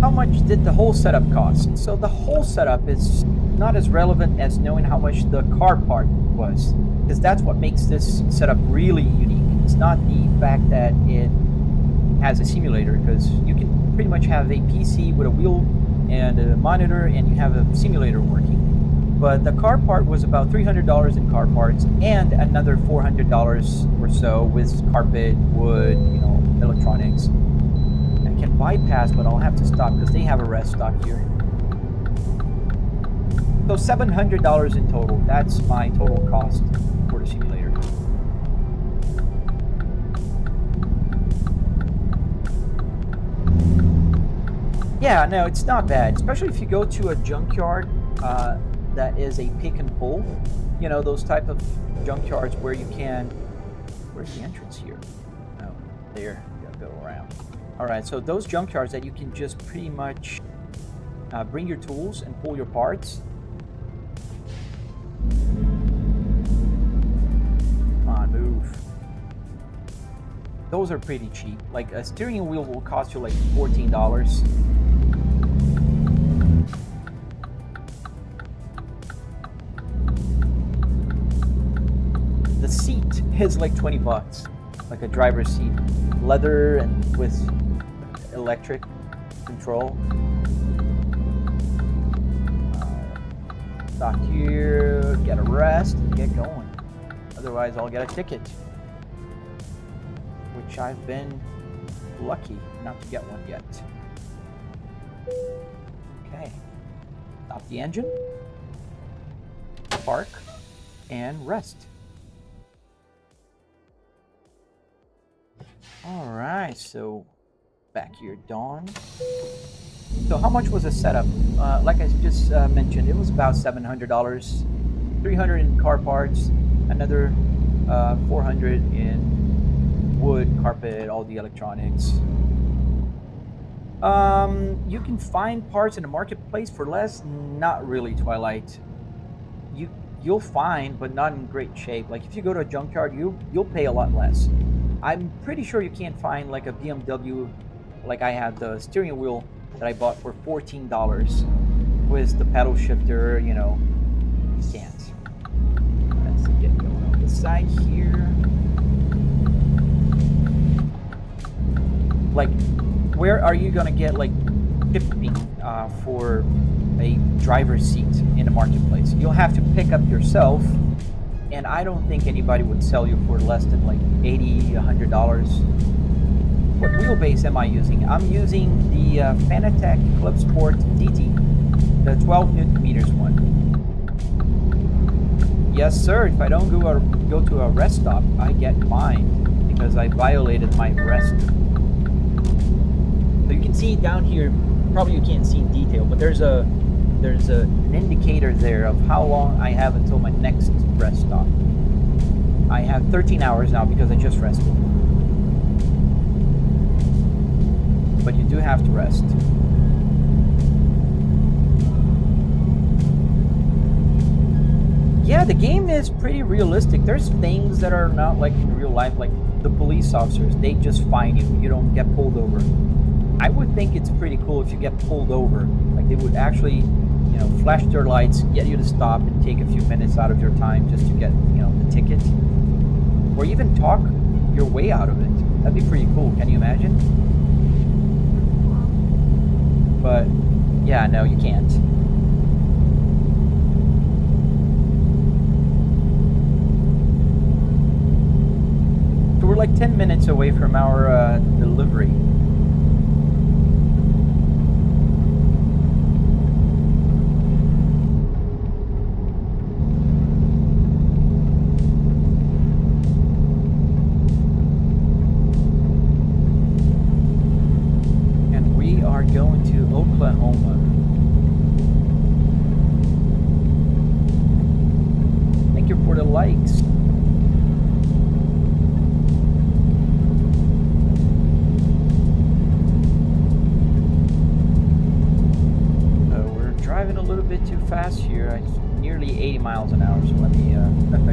How much did the whole setup cost? So the whole setup is not as relevant as knowing how much the car part was, because that's what makes this setup really unique. It's not the fact that it has a simulator, because you can pretty much have a PC with a wheel and a monitor and you have a simulator working. But the car part was about $300 in car parts and another $400 or so with carpet, wood, electronics. I can bypass, but I'll have to stop because they have a rest stop here. So $700 in total. That's my total cost for the simulator. Yeah, no, it's not bad, especially if you go to a junkyard that is a pick and pull. Those type of junkyards where you can... Where's the entrance here? Oh, there. You gotta go around. All right, so those junkyards that you can just pretty much bring your tools and pull your parts. Come on, move. Those are pretty cheap. Like a steering wheel will cost you like $14. The seat is like 20 bucks, like a driver's seat, leather and with electric control. Stop here, get a rest, and get going. Otherwise, I'll get a ticket, which I've been lucky not to get one yet. Okay, stop the engine, park, and rest. All right, so back here, Dawn. So how much was the setup? Like I just mentioned, it was about $700, $300 in car parts, another $400 in wood, carpet, all the electronics. You can find parts in the marketplace for less. Not really, Twilight. You'll find, but not in great shape. Like if you go to a junkyard, you'll pay a lot less. I'm pretty sure you can't find like a BMW, like I had the steering wheel that I bought for $14 with the pedal shifter, you can't. Let's get going on the side here. Like, where are you gonna get like shipping for a driver's seat in the marketplace? You'll have to pick up yourself, and I don't think anybody would sell you for less than like $80, $100. What wheelbase am I using? I'm using the Fanatec Club Sport DT, the 12 Newton meters one. Yes, sir. If I don't go to a rest stop, I get fined because I violated my rest. So you can see down here. Probably you can't see in detail, but there's an indicator there of how long I have until my next rest stop. I have 13 hours now because I just rested. But you do have to rest. Yeah, the game is pretty realistic. There's things that are not like in real life, like the police officers, they just fine you. You don't get pulled over. I would think it's pretty cool if you get pulled over. Like they would actually, flash their lights, get you to stop and take a few minutes out of your time just to get, the ticket. Or even talk your way out of it. That'd be pretty cool. Can you imagine? But yeah, no, you can't. So we're like 10 minutes away from our delivery. And we are going to Oklahoma. Thank you for the likes. Driving a little bit too fast here. Nearly 80 miles an hour, so let me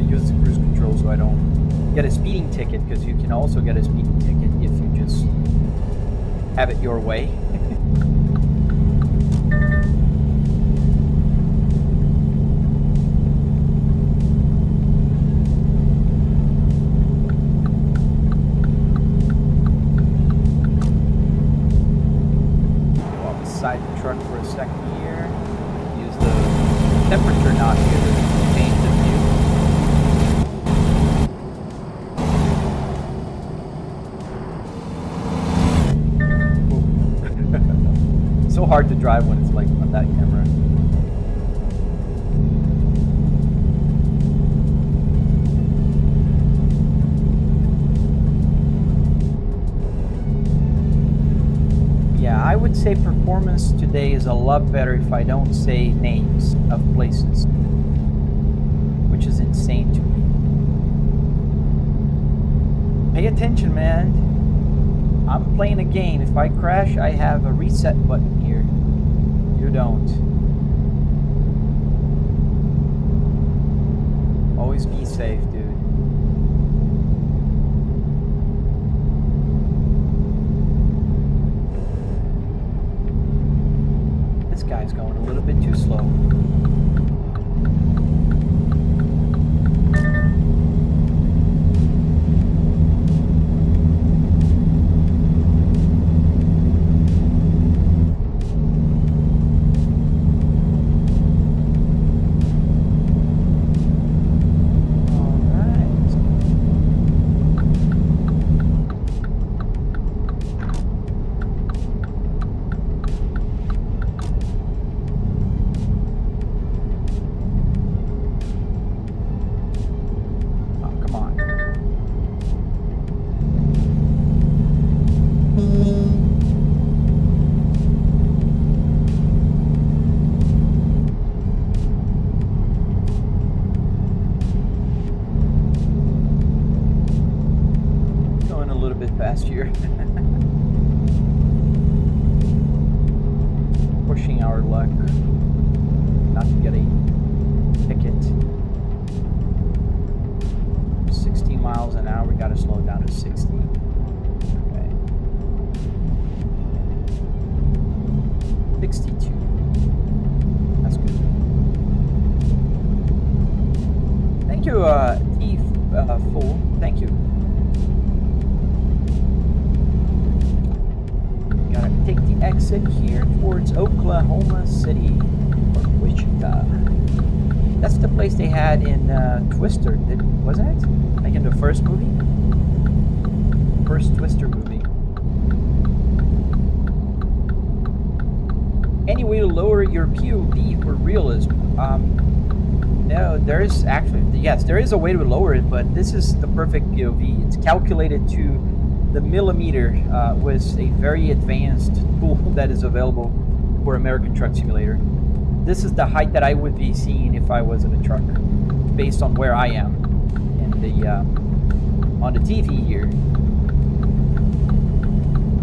use the cruise control so I don't get a speeding ticket, because you can also get a speeding ticket if you just have it your way. Go beside the truck for a second here. Temperature knob here to change the view. So hard to drive when it's like on that camera. Yeah, I would say performance today is a lot better if I don't say names of places, which is insane to me. Pay attention, man. I'm playing a game. If I crash, I have a reset button here. You don't. Always be safe, dude. This guy's going a little bit too slow. Fast here. Pushing our luck not to get a ticket. 60 miles an hour, we gotta slow down to 60. Okay. 62. That's good. Thank you, T-Full. Thank you. Gotta take the exit here towards Oklahoma City or Wichita. That's the place they had in Twister, wasn't it? Like in the first movie? First Twister movie. Any way to lower your POV for realism? No, there is actually, yes, there is a way to lower it, but this is the perfect POV. It's calculated to the millimeter with a very advanced tool that is available for American Truck Simulator. This is the height that I would be seeing if I was in a truck, based on where I am and the on the TV here.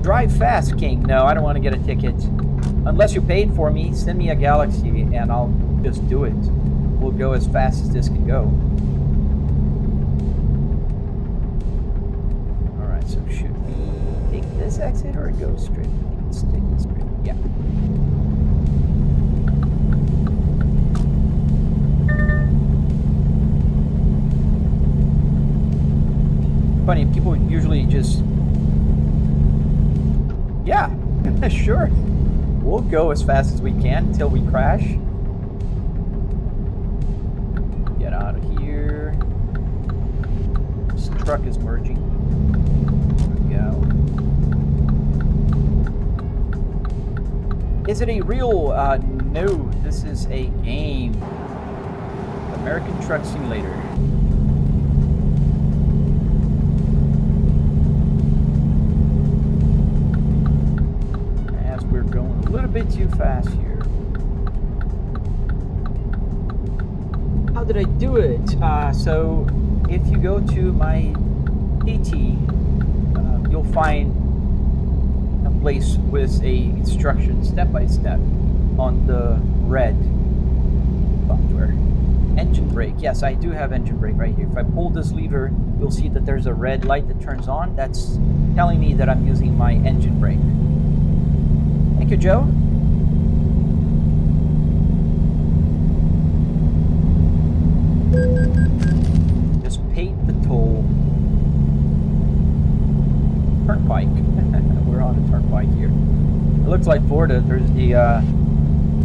Drive fast, King. No, I don't want to get a ticket. Unless you paid for me, send me a Galaxy and I'll just do it. we'll go as fast as this can go. All right, so should we take this exit or go straight? I think it's take straight. Yeah. Funny, people usually just, yeah, sure. We'll go as fast as we can until we crash. Get out of here. This truck is merging. There we go. Is it a real? No, this is a game. American Truck Simulator. As we're going a little bit too fast here. How did I do it? So if you go to my PT, you'll find a place with a instruction step by step on the red software. Engine brake. Yes, I do have engine brake right here. If I pull this lever, you'll see that there's a red light that turns on. That's telling me that I'm using my engine brake. Thank you, Joe. Just paid the toll. Turnpike. We're on a turnpike here. It looks like Florida. There's the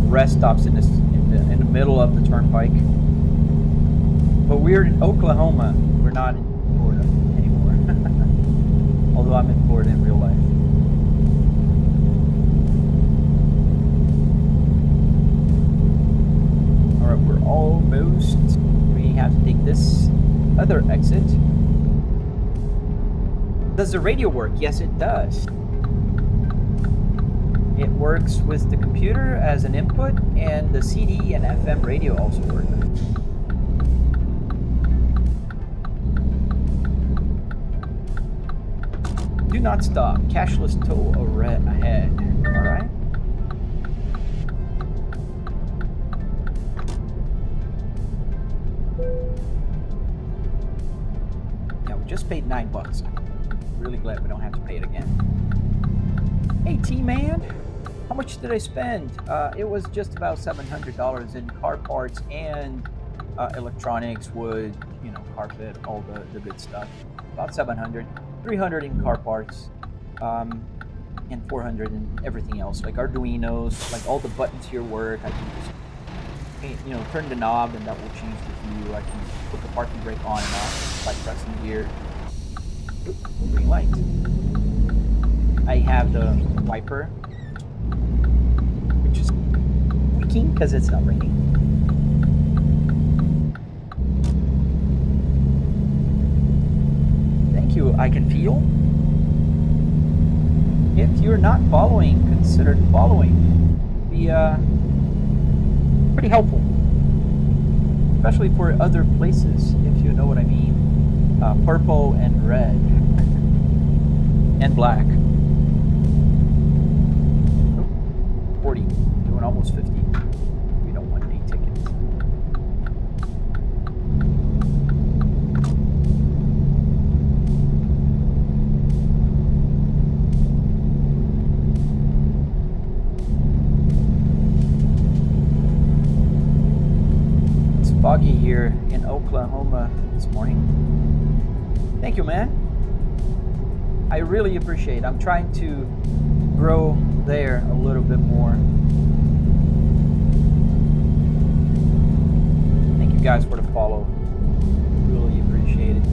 rest stops in the middle of the turnpike. But we're in Oklahoma. We're not in Florida anymore. Although I'm in Florida in real life. Alright, we're almost. We have to take this other exit. Does the radio work? Yes, it does. It works with the computer as an input, and the CD and FM radio also work. Do not stop. Cashless toll ahead. All right. Yeah, we just paid $9. Really glad we don't have to pay it again. Hey, T-Man, how much did I spend? It was just about $700 in car parts and electronics, wood, carpet, all the good stuff. About 700. 300 in car parts, and 400 in everything else, like Arduinos, like all the buttons here work. I can just, turn the knob and that will change the view. I can put the parking brake on and off by pressing here. Green light. I have the wiper, which is leaking because it's not raining. I can feel. If you're not following, consider following. Be pretty helpful, especially for other places, if you know what I mean. Purple and red and black. 40, doing almost 50. We don't want any tickets. Foggy here in Oklahoma this morning. Thank you, man. I really appreciate it. I'm trying to grow there a little bit more. Thank you guys for the follow. Really appreciate it.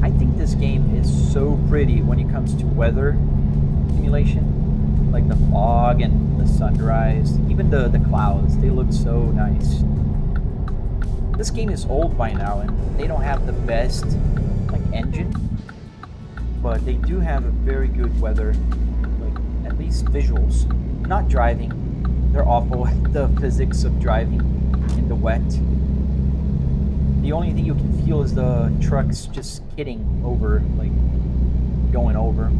I think this game is so pretty when it comes to weather simulation. Like the fog and the sunrise, even the clouds, they look so nice. This game is old by now and they don't have the best engine, but they do have a very good weather, at least visuals. Not driving, they're awful at the physics of driving in the wet. The only thing you can feel is the trucks just skidding over, going over.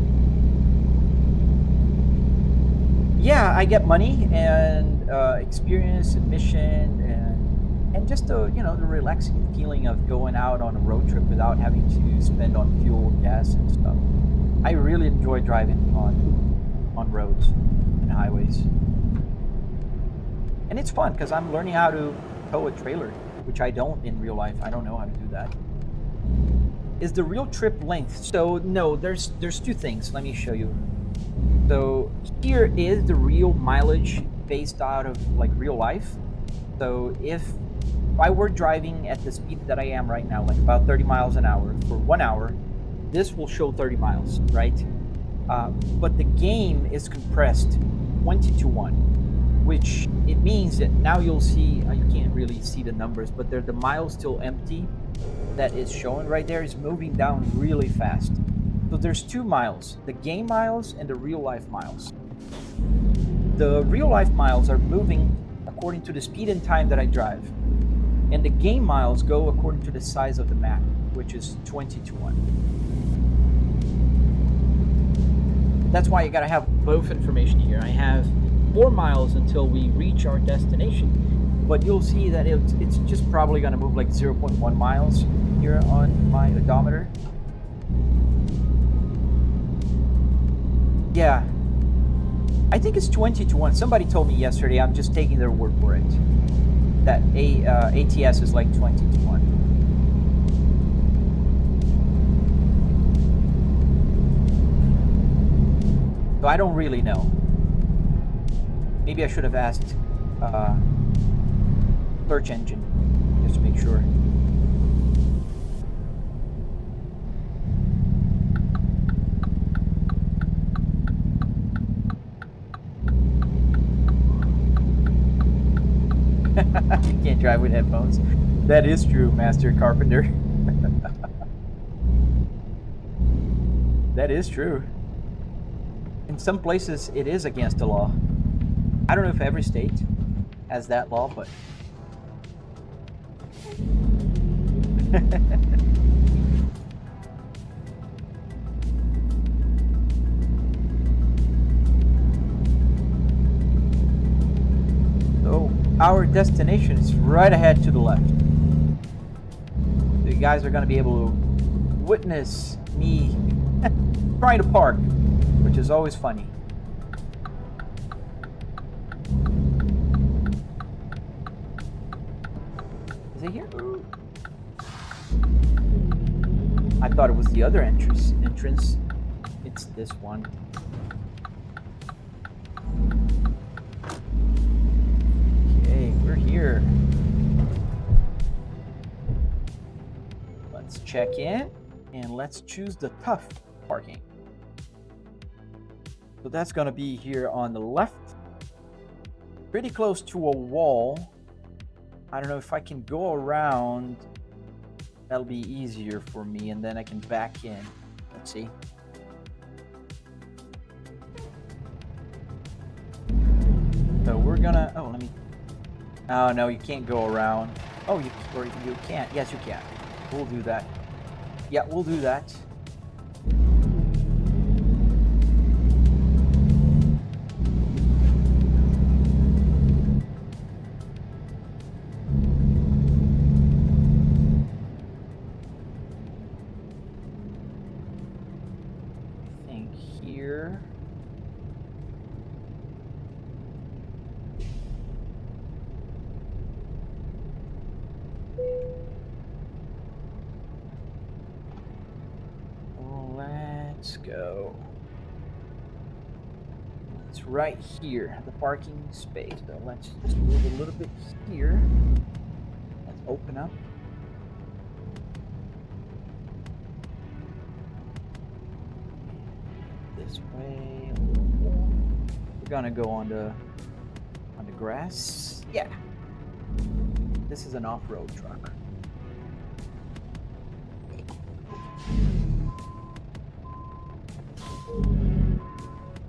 I get money and experience and mission and just the the relaxing feeling of going out on a road trip without having to spend on fuel, gas, and stuff. I really enjoy driving on roads and highways, and it's fun because I'm learning how to tow a trailer, which I don't in real life. I don't know how to do that. Is the real trip length? So no, there's two things. Let me show you. So here is the real mileage based out of like real life. So if I were driving at the speed that I am right now, like about 30 miles an hour for 1 hour, this will show 30 miles, right? But the game is compressed 20-1, which it means that now you'll see, you can't really see the numbers, but the miles still empty that is showing right there is moving down really fast. So there's 2 miles, the game miles and the real life miles. The real life miles are moving according to the speed and time that I drive. And the game miles go according to the size of the map, which is 20-1. That's why you gotta have both information here. I have 4 miles until we reach our destination, but you'll see that it's just probably gonna move like 0.1 miles here on my odometer. Yeah, I think it's 20-1. Somebody told me yesterday. I'm just taking their word for it. That ATS is like 20-1. So I don't really know. Maybe I should have asked search engine just to make sure. You can't drive with headphones. That is true, Master Carpenter. That is true. In some places, it is against the law. I don't know if every state has that law, but... So, our destination is right ahead to the left. So you guys are going to be able to witness me trying to park, which is always funny. Is it here? I thought it was the other entrance. It's this one. Okay, we're here. Let's check in and let's choose the tough parking. So that's going to be here on the left, pretty close to a wall. I don't know if I can go around. That'll be easier for me, and then I can back in. Let's see. So we're gonna, oh, let me, oh no, you can't go around. Oh, you can't. Yes, you can. We'll do that. Yeah, we'll do that. Let's go. It's right here, the parking space. So let's just move a little bit here. Let's open up. This way a little more. We're gonna go on the grass. Yeah. This is an off-road truck.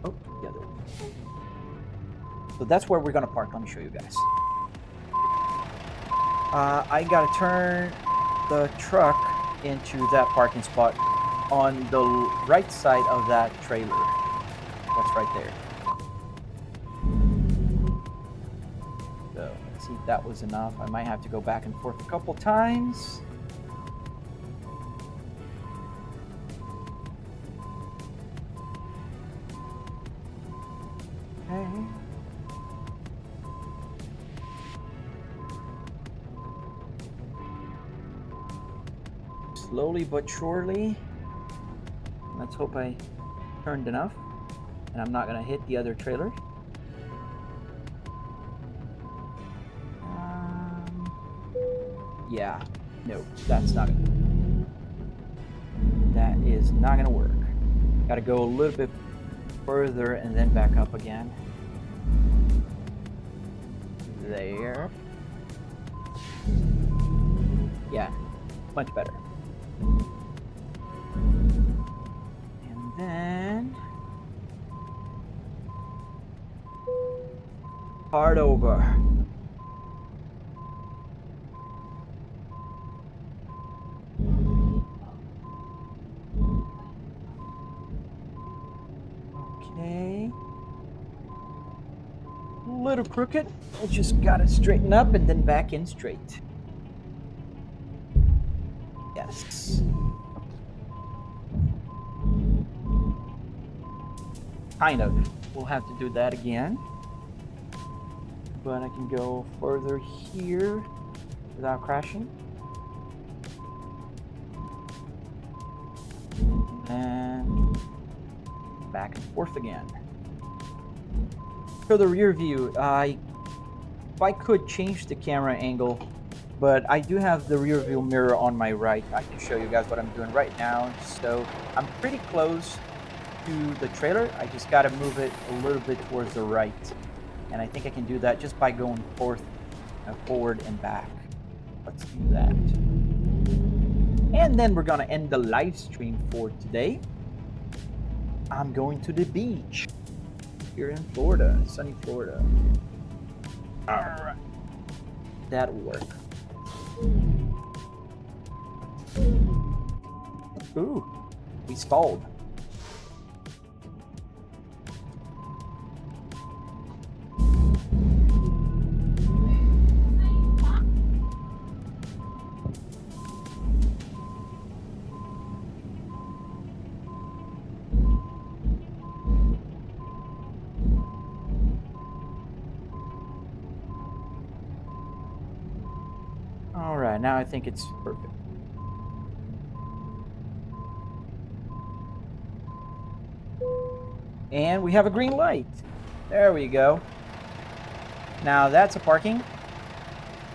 Oh, the other one. So that's where we're gonna park. Let me show you guys. I gotta turn the truck into that parking spot on the right side of that trailer. That's right there. see if that was enough. I might have to go back and forth a couple times. Okay. Slowly but surely. Let's hope I turned enough and I'm not going to hit the other trailer. Yeah, no, that's not gonna work. That is not gonna work. Gotta go a little bit further and then back up again. There. Yeah, much better. And then hard over. Okay. A little crooked. I just gotta straighten up and then back in straight. Yes. Kind of. We'll have to do that again. But I can go further here without crashing. And back and forth again. For the rear view, if I could change the camera angle, but I do have the rear view mirror on my right. I can show you guys what I'm doing right now. So I'm pretty close to the trailer. I just got to move it a little bit towards the right. And I think I can do that just by going forward and back. Let's do that. And then we're going to end the live stream for today. I'm going to the beach here in Florida, sunny Florida. All right. That'll work. Ooh, we stalled. All right, now I think it's perfect. And we have a green light. There we go. Now that's a parking.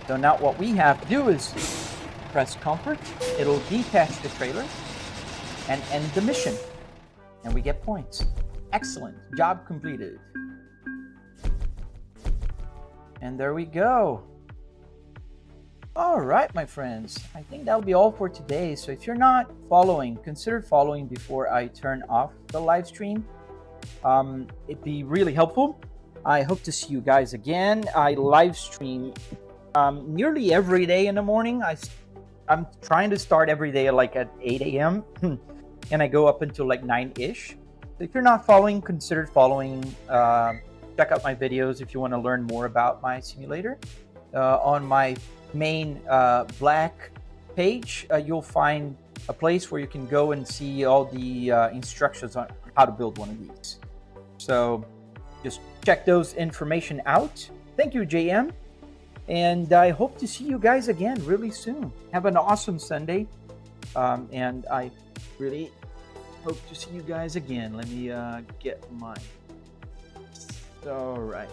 So now what we have to do is press comfort. It'll detach the trailer and end the mission. And we get points. Excellent. Job completed. And there we go. All right, my friends, I think that'll be all for today. So if you're not following, consider following before I turn off the live stream. It'd be really helpful. I hope to see you guys again. I live stream nearly every day in the morning. I'm trying to start every day like at 8 a.m. and I go up until like 9-ish. So if you're not following, consider following. Check out my videos if you want to learn more about my simulator. On my main black page, you'll find a place where you can go and see all the instructions on how to build one of these. So just check those information out. Thank you, JM. And I hope to see you guys again really soon. Have an awesome Sunday. And I really hope to see you guys again. Let me get mine. All right.